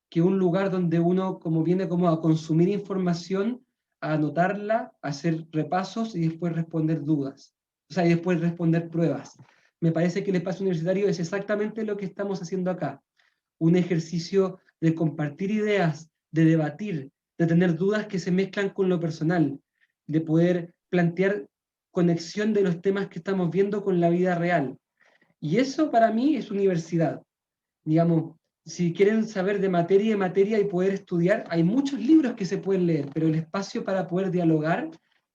que un lugar donde uno como viene como a consumir información, a anotarla, a hacer repasos y después responder dudas, o sea, y después responder pruebas. Me parece que el espacio universitario es exactamente lo que estamos haciendo acá, un ejercicio de compartir ideas, de debatir, de tener dudas que se mezclan con lo personal, de poder plantear conexión de los temas que estamos viendo con la vida real. Y eso para mí es universidad. Digamos, si quieren saber de materia y poder estudiar, hay muchos libros que se pueden leer, pero el espacio para poder dialogar,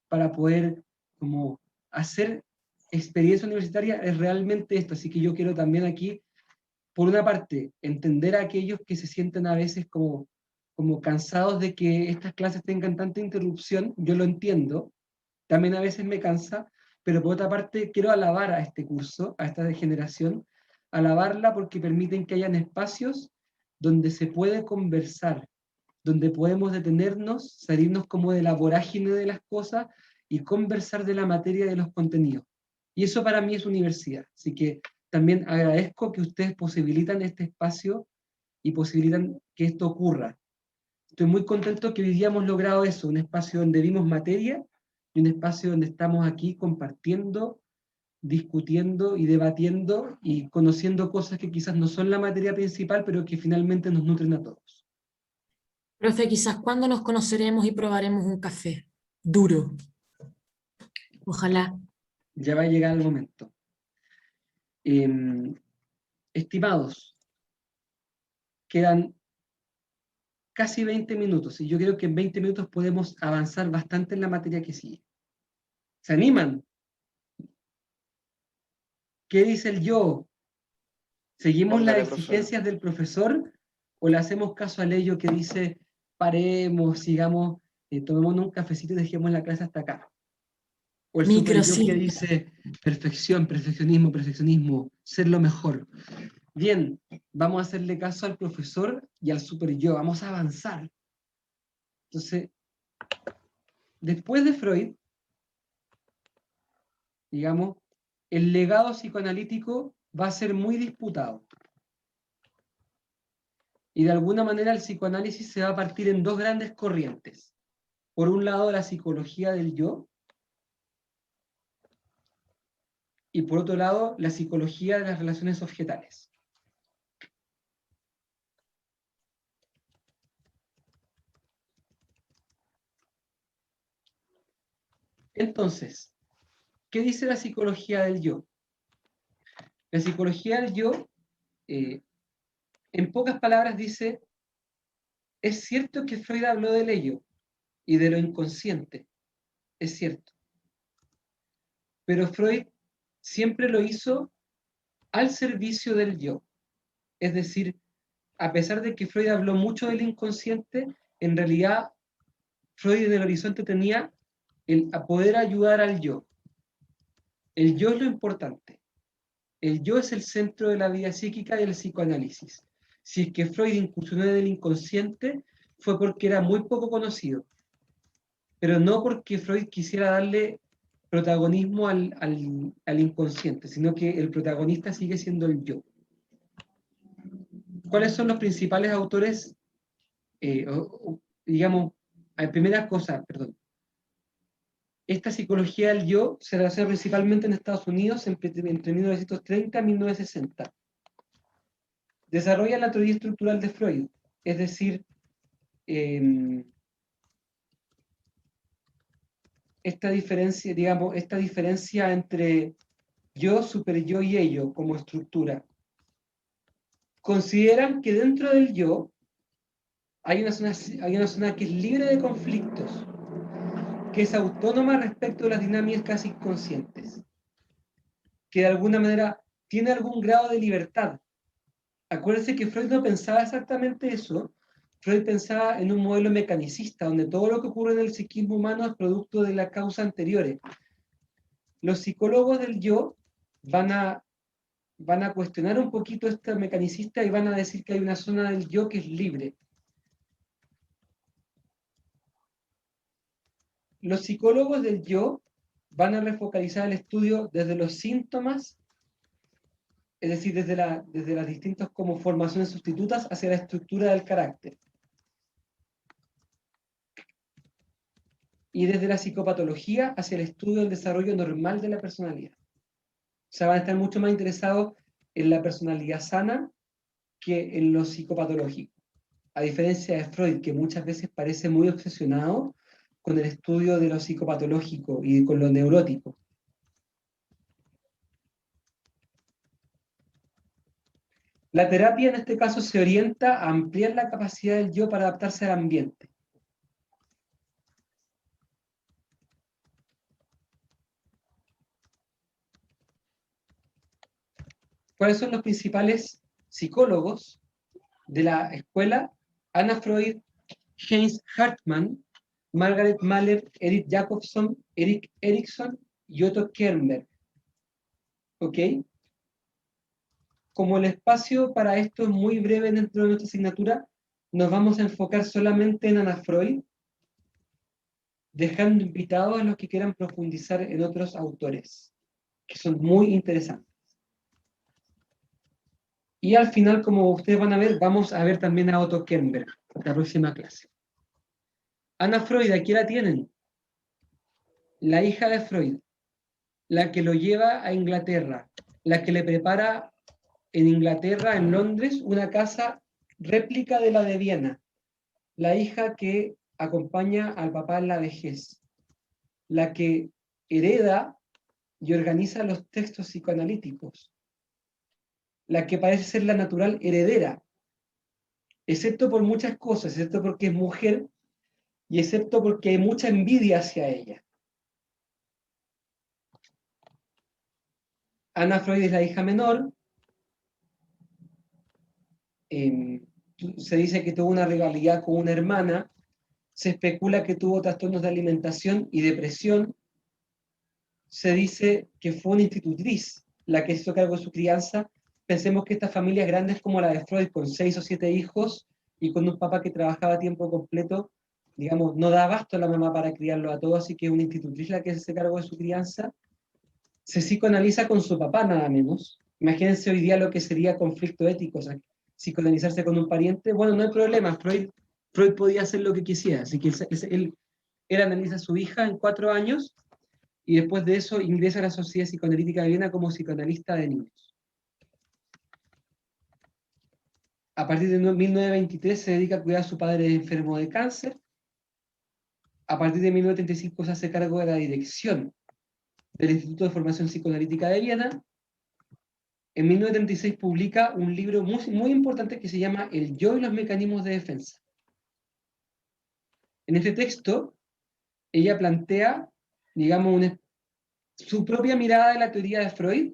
para poder como hacer experiencia universitaria es realmente esto. Así que yo quiero también aquí, por una parte, entender a aquellos que se sienten a veces como cansados de que estas clases tengan tanta interrupción, yo lo entiendo, también a veces me cansa, pero por otra parte quiero alabar a este curso, a esta generación, alabarla porque permiten que hayan espacios donde se puede conversar, donde podemos detenernos, salirnos como de la vorágine de las cosas y conversar de la materia de los contenidos. Y eso para mí es universidad. Así que también agradezco que ustedes posibilitan este espacio y posibilitan que esto ocurra. Estoy muy contento que hoy día hemos logrado eso, un espacio donde vimos materia y un espacio donde estamos aquí compartiendo, discutiendo y debatiendo y conociendo cosas que quizás no son la materia principal, pero que finalmente nos nutren a todos. Profe, quizás cuándo nos conoceremos y probaremos un café duro. Ojalá. Ya va a llegar el momento. Estimados, quedan casi 20 minutos y yo creo que en 20 minutos podemos avanzar bastante en la materia que sigue. ¿Se animan? ¿Qué dice el yo? ¿Seguimos las Póngale, profe. exigencias del profesor o le hacemos caso al ello que dice paremos, sigamos, tomémonos un cafecito y dejemos la clase hasta acá? O el super yo que dice perfección, perfeccionismo, perfeccionismo, ser lo mejor. Bien, vamos a hacerle caso al profesor y al super yo, vamos a avanzar. Entonces, después de Freud, digamos, el legado psicoanalítico va a ser muy disputado. Y de alguna manera el psicoanálisis se va a partir en dos grandes corrientes. Por un lado, la psicología del yo, y por otro lado, la psicología de las relaciones objetales. Entonces, ¿qué dice la psicología del yo? La psicología del yo, en pocas palabras, dice, es cierto que Freud habló del ello y de lo inconsciente, es cierto. Pero Freud siempre lo hizo al servicio del yo. Es decir, a pesar de que Freud habló mucho del inconsciente, en realidad Freud en el horizonte tenía el a poder ayudar al yo. El yo es lo importante. El yo es el centro de la vida psíquica del psicoanálisis. Si es que Freud incursionó en el inconsciente, fue porque era muy poco conocido, pero no porque Freud quisiera darle protagonismo al inconsciente, sino que el protagonista sigue siendo el yo. ¿Cuáles son los principales autores? Digamos, primera cosa, perdón. Esta psicología del yo se desarrolla principalmente en Estados Unidos entre 1930 y 1960. Desarrolla la teoría estructural de Freud, es decir, esta diferencia entre yo, superyo y ello como estructura. Consideran que dentro del yo hay una zona que es libre de conflictos, que es autónoma respecto a las dinámicas inconscientes, que de alguna manera tiene algún grado de libertad. Acuérdense que Freud no pensaba exactamente eso. Freud pensaba en un modelo mecanicista, donde todo lo que ocurre en el psiquismo humano es producto de las causas anteriores. Los psicólogos del yo van a van a cuestionar un poquito esta mecanicista y van a decir que hay una zona del yo que es libre. Los psicólogos del yo van a refocalizar el estudio desde los síntomas, es decir, desde las distintas como formaciones sustitutas hacia la estructura del carácter. Y desde la psicopatología hacia el estudio del desarrollo normal de la personalidad. O sea, van a estar mucho más interesados en la personalidad sana que en lo psicopatológico. A diferencia de Freud, que muchas veces parece muy obsesionado con el estudio de lo psicopatológico y con lo neurótico. La terapia en este caso se orienta a ampliar la capacidad del yo para adaptarse al ambiente. ¿Cuáles son los principales psicólogos de la escuela? Anna Freud, Heinz Hartmann, Margaret Mahler, Erik Jacobson, Erik Erikson y Otto Kernberg. ¿Ok? Como el espacio para esto es muy breve dentro de nuestra asignatura, nos vamos a enfocar solamente en Anna Freud, dejando invitados a los que quieran profundizar en otros autores, que son muy interesantes. Y al final, como ustedes van a ver, vamos a ver también a Otto Kernberg, la próxima clase. Anna Freud, aquí la tienen. La hija de Freud, la que lo lleva a Inglaterra, la que le prepara en Inglaterra, en Londres, una casa réplica de la de Viena. La hija que acompaña al papá en la vejez. La que hereda y organiza los textos psicoanalíticos. La que parece ser la natural heredera, excepto por muchas cosas, excepto porque es mujer y excepto porque hay mucha envidia hacia ella. Anna Freud es la hija menor. Se dice que tuvo una rivalidad con una hermana. Se especula que tuvo trastornos de alimentación y depresión. Se dice que fue una institutriz la que hizo cargo de su crianza. Pensemos que estas familias grandes como la de Freud, con 6 o 7 hijos y con un papá que trabajaba a tiempo completo, digamos, no da abasto a la mamá para criarlo a todos, así que es una institutriz la que hace cargo de su crianza. Se psicoanaliza con su papá, nada menos. Imagínense hoy día lo que sería conflicto ético, o sea, psicoanalizarse con un pariente. Bueno, no hay problema, Freud podía hacer lo que quisiera, así que él analiza a su hija en 4 años y después de eso ingresa a la Sociedad Psicoanalítica de Viena como psicoanalista de niños. A partir de 1923 se dedica a cuidar a su padre enfermo de cáncer. A partir de 1935 se hace cargo de la dirección del Instituto de Formación Psicoanalítica de Viena. En 1936 publica un libro muy, muy importante que se llama El yo y los mecanismos de defensa. En este texto, ella plantea, digamos, su propia mirada de la teoría de Freud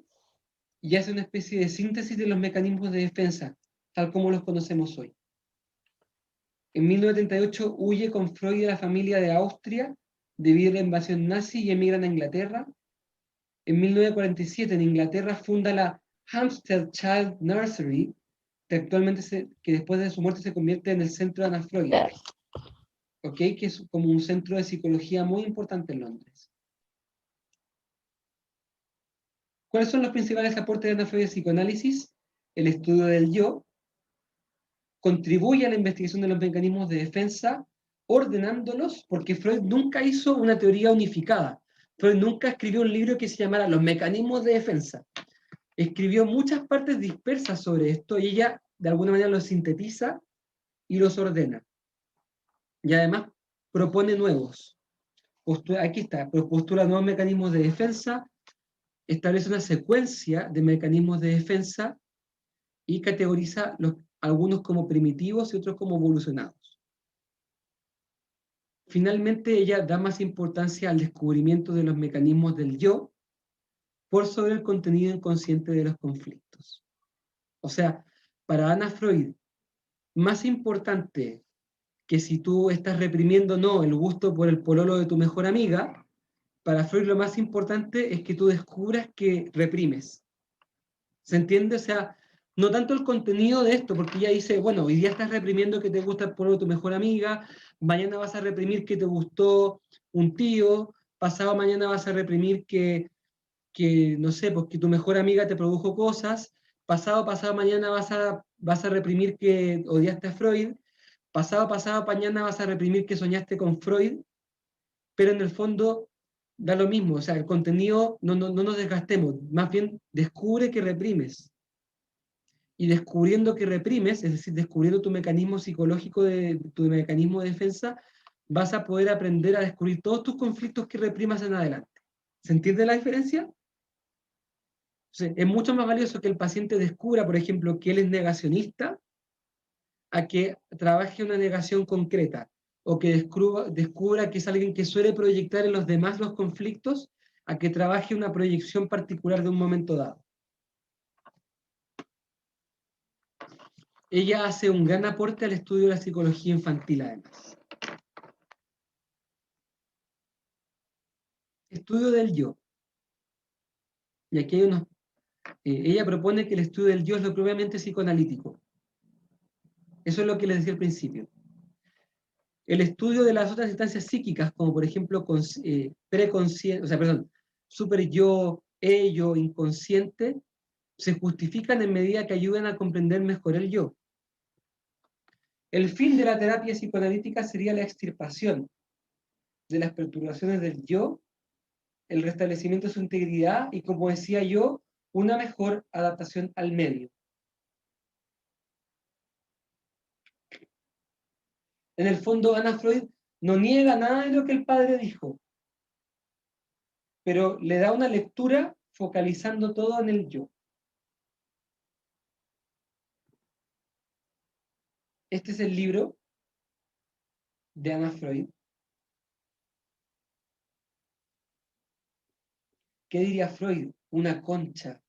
y hace una especie de síntesis de los mecanismos de defensa, tal como los conocemos hoy. En 1938 huye con Freud de la familia de Austria debido a la invasión nazi y emigran a Inglaterra. En 1947 en Inglaterra funda la Hampstead Child Nursery, que después de su muerte se convierte en el centro de Anna Freud, ¿okay? Que es como un centro de psicología muy importante en Londres. ¿Cuáles son los principales aportes de Anna Freud al psicoanálisis? El estudio del yo, contribuye a la investigación de los mecanismos de defensa, ordenándolos, porque Freud nunca hizo una teoría unificada. Freud nunca escribió un libro que se llamara Los mecanismos de defensa. Escribió muchas partes dispersas sobre esto y ella de alguna manera los sintetiza y los ordena. Y además propone nuevos. Aquí está, postula nuevos mecanismos de defensa, establece una secuencia de mecanismos de defensa y categoriza algunos como primitivos y otros como evolucionados. Finalmente, ella da más importancia al descubrimiento de los mecanismos del yo por sobre el contenido inconsciente de los conflictos. O sea, para Anna Freud, más importante que si tú estás reprimiendo o no el gusto por el pololo de tu mejor amiga, para Freud lo más importante es que tú descubras que reprimes. ¿Se entiende? O sea, no tanto el contenido de esto, porque ella dice, bueno, hoy día estás reprimiendo que te gusta el polvo de tu mejor amiga, mañana vas a reprimir que te gustó un tío, pasado mañana vas a reprimir que no sé, pues que tu mejor amiga te produjo cosas, pasado mañana vas a reprimir que odiaste a Freud, pasado mañana vas a reprimir que soñaste con Freud, pero en el fondo da lo mismo, o sea, el contenido no nos desgastemos, más bien descubre que reprimes. Y descubriendo que reprimes, es decir, descubriendo tu mecanismo psicológico, tu mecanismo de defensa, vas a poder aprender a descubrir todos tus conflictos que reprimas en adelante. ¿Se entiende la diferencia? O sea, es mucho más valioso que el paciente descubra, por ejemplo, que él es negacionista, a que trabaje una negación concreta, o que descubra que es alguien que suele proyectar en los demás los conflictos, a que trabaje una proyección particular de un momento dado. Ella hace un gran aporte al estudio de la psicología infantil, además. Estudio del yo. Y aquí hay unos... ella propone que el estudio del yo es lo propiamente psicoanalítico. Eso es lo que les decía al principio. El estudio de las otras instancias psíquicas, como por ejemplo preconsciente, o sea, perdón, super yo, ello, inconsciente, se justifican en medida que ayudan a comprender mejor el yo. El fin de la terapia psicoanalítica sería la extirpación de las perturbaciones del yo, el restablecimiento de su integridad y, como decía yo, una mejor adaptación al medio. En el fondo, Anna Freud no niega nada de lo que el padre dijo, pero le da una lectura focalizando todo en el yo. Este es el libro de Anna Freud. ¿Qué diría Freud? Una concha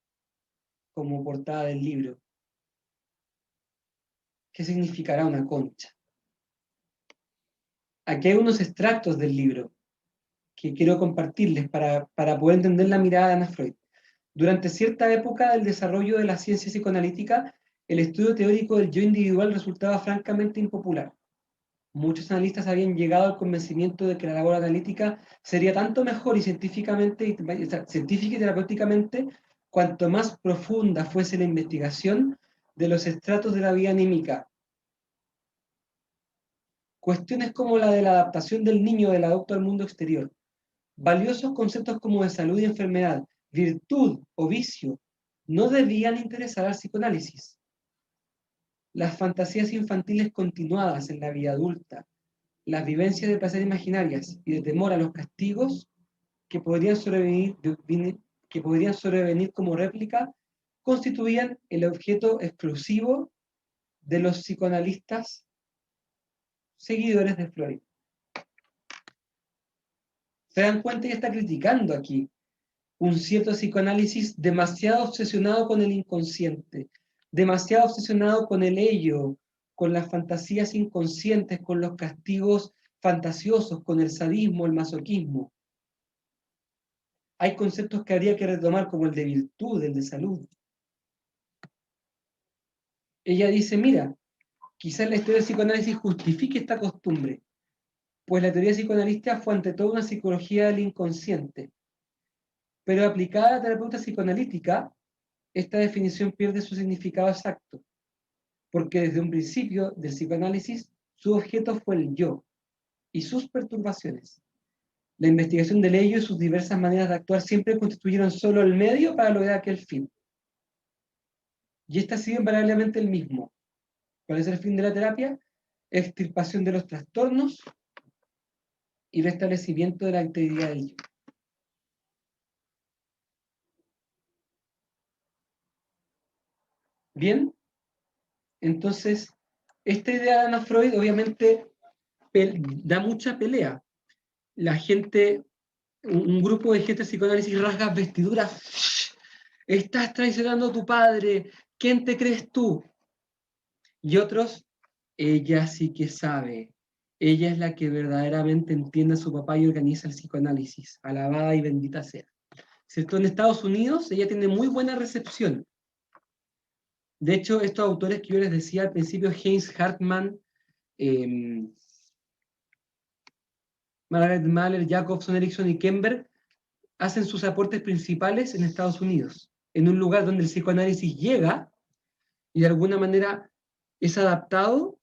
como portada del libro. ¿Qué significará una concha? Aquí hay unos extractos del libro que quiero compartirles para poder entender la mirada de Anna Freud. Durante cierta época del desarrollo de la ciencia psicoanalítica, el estudio teórico del yo individual resultaba francamente impopular. Muchos analistas habían llegado al convencimiento de que la labor analítica sería tanto mejor y científica y terapéuticamente cuanto más profunda fuese la investigación de los estratos de la vida anímica. Cuestiones como la de la adaptación del niño del adulto al mundo exterior, valiosos conceptos como de salud y enfermedad, virtud o vicio, no debían interesar al psicoanálisis. Las fantasías infantiles continuadas en la vida adulta, las vivencias de placer imaginarias y de temor a los castigos que podrían sobrevenir como réplica, constituían el objeto exclusivo de los psicoanalistas seguidores de Freud. Se dan cuenta que está criticando aquí un cierto psicoanálisis demasiado obsesionado con el inconsciente, demasiado obsesionado con el ello, con las fantasías inconscientes, con los castigos fantasiosos, con el sadismo, el masoquismo. Hay conceptos que habría que retomar como el de virtud, el de salud. Ella dice, mira, quizás la historia del psicoanálisis justifique esta costumbre, pues la teoría psicoanalista fue ante todo una psicología del inconsciente. Pero aplicada a la terapeuta psicoanalítica, esta definición pierde su significado exacto, porque desde un principio del psicoanálisis su objeto fue el yo y sus perturbaciones. La investigación del ello y sus diversas maneras de actuar siempre constituyeron solo el medio para lograr aquel fin. Y este ha sido invariablemente el mismo. ¿Cuál es el fin de la terapia? Extirpación de los trastornos y restablecimiento de la integridad del yo. Bien, entonces, esta idea de Anna Freud obviamente da mucha pelea. La gente, un grupo de gente de psicoanálisis rasga vestiduras. Estás traicionando a tu padre. ¿Quién te crees tú? Y otros, ella sí que sabe. Ella es la que verdaderamente entiende a su papá y organiza el psicoanálisis. Alabada y bendita sea. ¿Cierto? En Estados Unidos ella tiene muy buena recepción. De hecho, estos autores que yo les decía al principio, Heinz Hartmann, Margaret Mahler, Jacobson, Erickson y Kemper, hacen sus aportes principales en Estados Unidos, en un lugar donde el psicoanálisis llega y de alguna manera es adaptado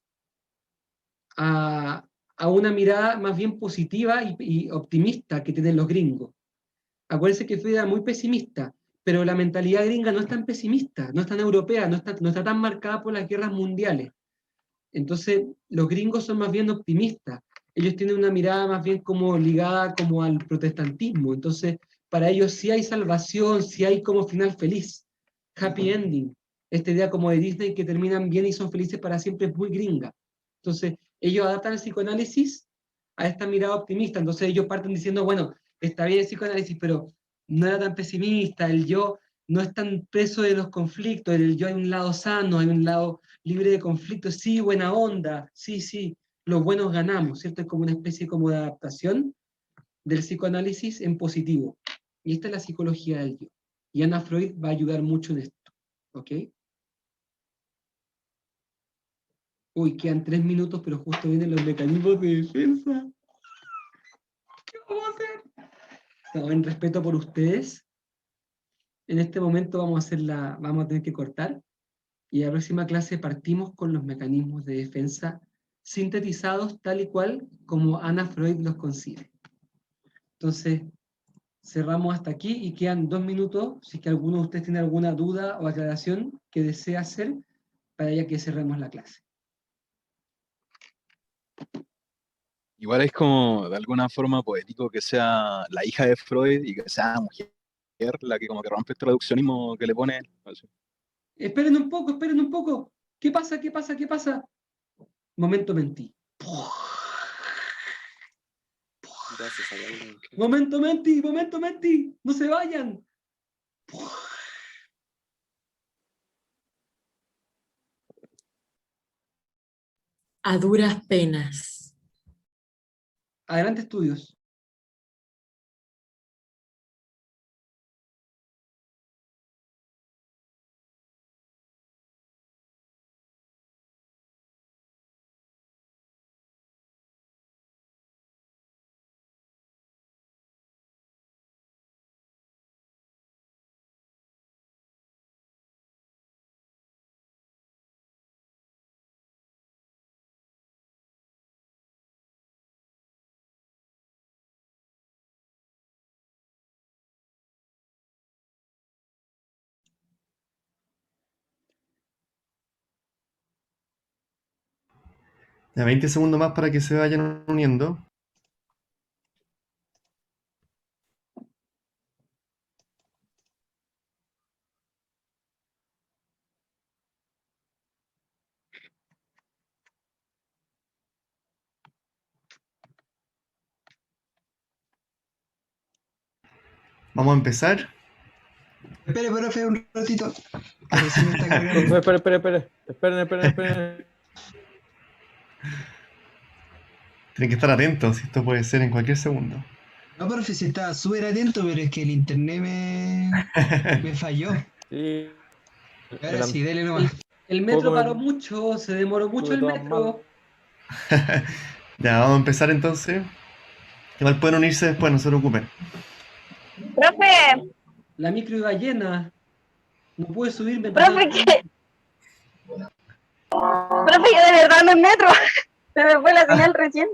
a una mirada más bien positiva y optimista que tienen los gringos. Acuérdense que Freud era muy pesimista, pero la mentalidad gringa no es tan pesimista, no es tan europea, no está tan marcada por las guerras mundiales. Entonces, los gringos son más bien optimistas. Ellos tienen una mirada más bien como ligada como al protestantismo. Entonces, para ellos sí hay salvación, sí hay como final feliz, happy ending. Esta idea como de Disney que terminan bien y son felices para siempre es muy gringa. Entonces, ellos adaptan el psicoanálisis a esta mirada optimista. Entonces, ellos parten diciendo, bueno, está bien el psicoanálisis, pero no era tan pesimista, el yo no es tan preso de los conflictos, el yo hay un lado sano, hay un lado libre de conflictos, sí, buena onda, sí, sí, los buenos ganamos, ¿cierto? Es como una especie como de adaptación del psicoanálisis en positivo. Y esta es la psicología del yo. Y Anna Freud va a ayudar mucho en esto, ¿ok? Uy, quedan 3 minutos, pero justo vienen los mecanismos de defensa. ¿Qué vamos a hacer? No, en respeto por ustedes, en este momento vamos a tener que cortar. Y en la próxima clase partimos con los mecanismos de defensa sintetizados tal y cual como Anna Freud los concibe. Entonces, cerramos hasta aquí y quedan 2 minutos, si es que alguno de ustedes tiene alguna duda o aclaración que desea hacer, para ya que cerremos la clase. Igual es como de alguna forma poético que sea la hija de Freud y que sea mujer la que como que rompe el traduccionismo que le pone él. Así. Esperen un poco, esperen un poco. ¿Qué pasa? ¿Qué pasa? ¿Qué pasa? Momento mentí. Gracias a Dios. Momento menti, momento menti. No se vayan. A duras penas. Adelante, estudios. Ya 20 segundos más para que se vayan uniendo. Vamos a empezar. Espere, profe, un ratito. Que recién me está cargando. Esperen. Tienen que estar atentos, esto puede ser en cualquier segundo. No, profe, si estaba súper atento, pero es que el internet me falló. Sí. Ahora sí, dele nomás. El metro paró mucho, se demoró mucho el metro. Ya, vamos a empezar entonces. Igual pueden unirse después, no se preocupen. Profe. La micro iba llena. No pude subirme. Profe, ¿qué? Profe, yo de verdad no en metro. Se me fue la señal recién.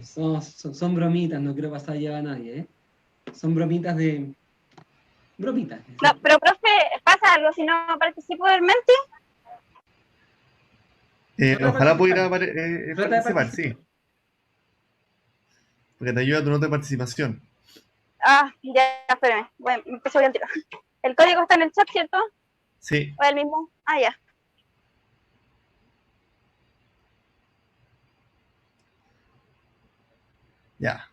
Son bromitas, no quiero pasar a llevar a nadie, ¿eh? Son bromitas de... Bromitas. No, pero profe, ¿pasa algo si no participo del Menti? Ojalá pudiera participar, sí. Porque te ayuda a tu nota de participación. Ah, ya, espérame. Bueno, me empezó bien tiro. ¿El código está en el chat, cierto? Sí. ¿O el mismo? Ah, ya. Ya.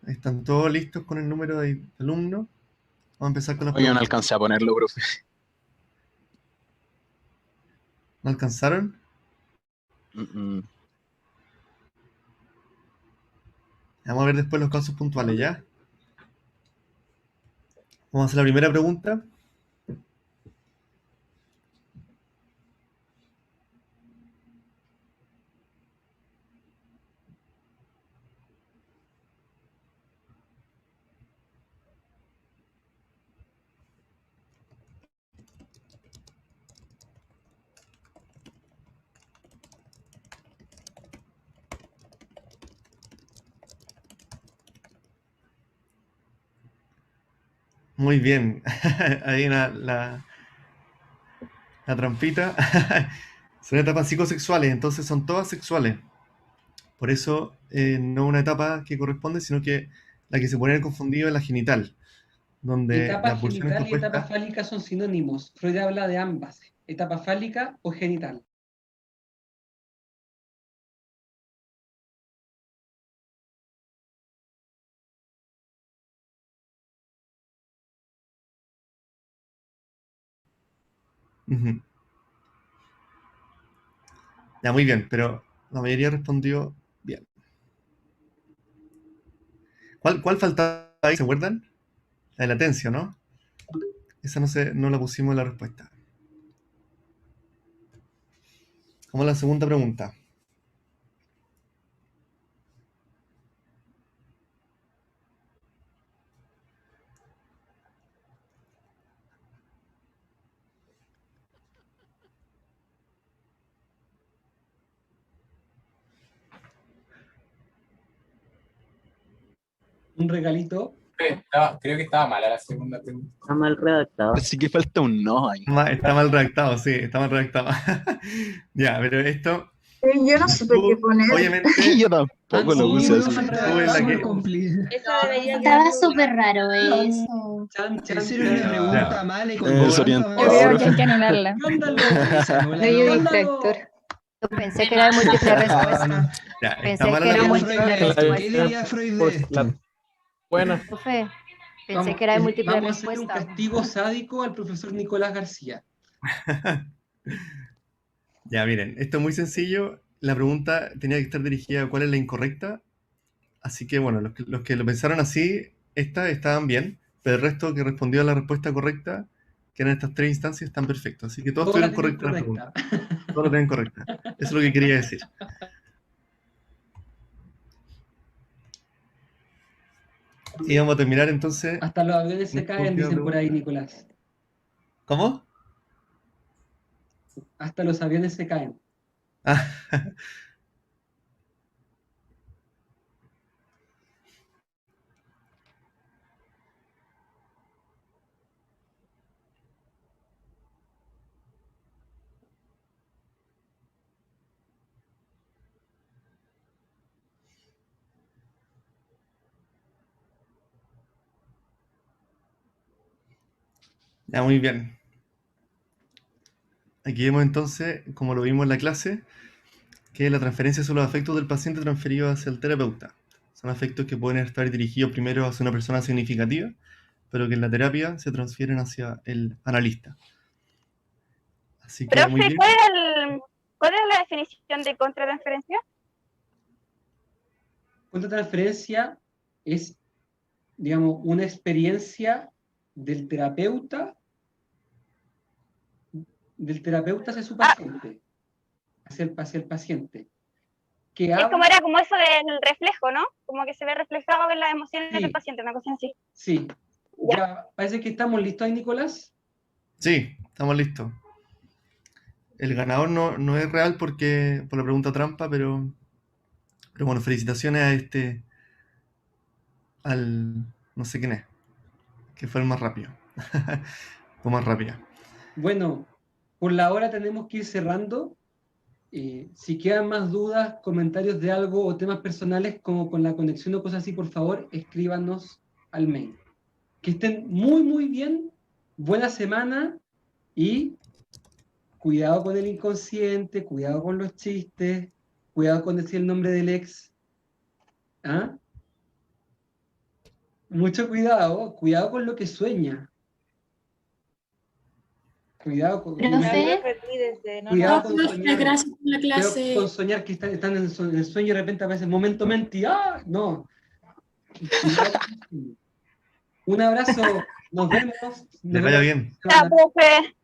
Ahí están todos listos con el número de alumnos. Vamos a empezar con las Oye, no preguntas. alcancé a ponerlo, profe. ¿No alcanzaron? Vamos a ver después los casos puntuales, ¿ya? Vamos a hacer la primera pregunta. Muy bien. Ahí la trampita. Son etapas psicosexuales, entonces son todas sexuales. Por eso no una etapa que corresponde, sino que la que se pone confundido es la genital, donde Etapa la pulsión genital y etapa propuesta. fálica son sinónimos. Freud habla de ambas, etapa fálica o genital. Ujú. Ya, muy bien, pero la mayoría respondió bien. ¿Cuál faltaba ahí? ¿Se acuerdan? La de latencia, ¿no? Esa no la pusimos en la respuesta. Como la segunda pregunta. Un regalito. Creo que estaba mala la segunda pregunta. Está mal redactado. Así que falta un no ahí. Está mal redactado, sí, está mal redactado. Ya, pero esto, Yo no supe qué poner. obviamente, Yo tampoco lo puse así. tú en la que... Estaba súper raro eso. Hacer una pregunta mala y con Desorientado. Yo creo que hay que anularla. No, yo distractor. Yo pensé que era de múltiple respuesta. Ya, está Pensé mala que la era pregunta. múltiple ¿Qué respuesta. diría Freud de esto? Bueno, Profe, pensé que era de múltiple Vamos a hacer un respuesta. castigo sádico al profesor Nicolás García. Ya, miren, esto es muy sencillo. La pregunta tenía que estar dirigida a cuál es la incorrecta. Así que, bueno, los que lo pensaron así, estaban bien, pero el resto que respondió a la respuesta correcta, que eran estas 3 instancias, están perfectos. Así que todos Todas tuvieron la tienen correcta la pregunta. Todos lo tienen correcta. Eso es lo que quería decir. Y vamos a terminar entonces. Hasta los aviones se caen, dicen por ahí, Nicolás. ¿Cómo? Hasta los aviones se caen. Ah, ya, muy bien. Aquí vemos entonces, como lo vimos en la clase, que la transferencia son los afectos del paciente transferidos hacia el terapeuta. Son afectos que pueden estar dirigidos primero hacia una persona significativa, pero que en la terapia se transfieren hacia el analista. Así que muy Profe, bien. ¿cuál es la definición de contratransferencia? Contratransferencia es, digamos, una experiencia del terapeuta hacia su paciente, hacia el paciente. Que Es como era como eso del reflejo, ¿no? Como que se ve reflejado en las emociones del paciente, una cosa así. Sí. Ya, parece que estamos listos ahí, Nicolás. Sí, estamos listos. El ganador no es real por la pregunta trampa, pero bueno, felicitaciones al no sé quién es, que fue el más rápido. O más rápida. Bueno, por la hora tenemos que ir cerrando. Si quedan más dudas, comentarios de algo o temas personales como con la conexión o cosas así, por favor, escríbanos al mail. Que estén muy, muy bien. Buena semana y cuidado con el inconsciente, cuidado con los chistes, cuidado con decir el nombre del ex. ¿Ah? Mucho cuidado con lo que sueña. Cuidado con, Profe. cuidado con soñar. Gracias por la clase. Con soñar que están en el sueño y de repente aparece momento menti. ¡Ah! No. Un abrazo. Nos vemos. Les vaya bien. Chao, profe.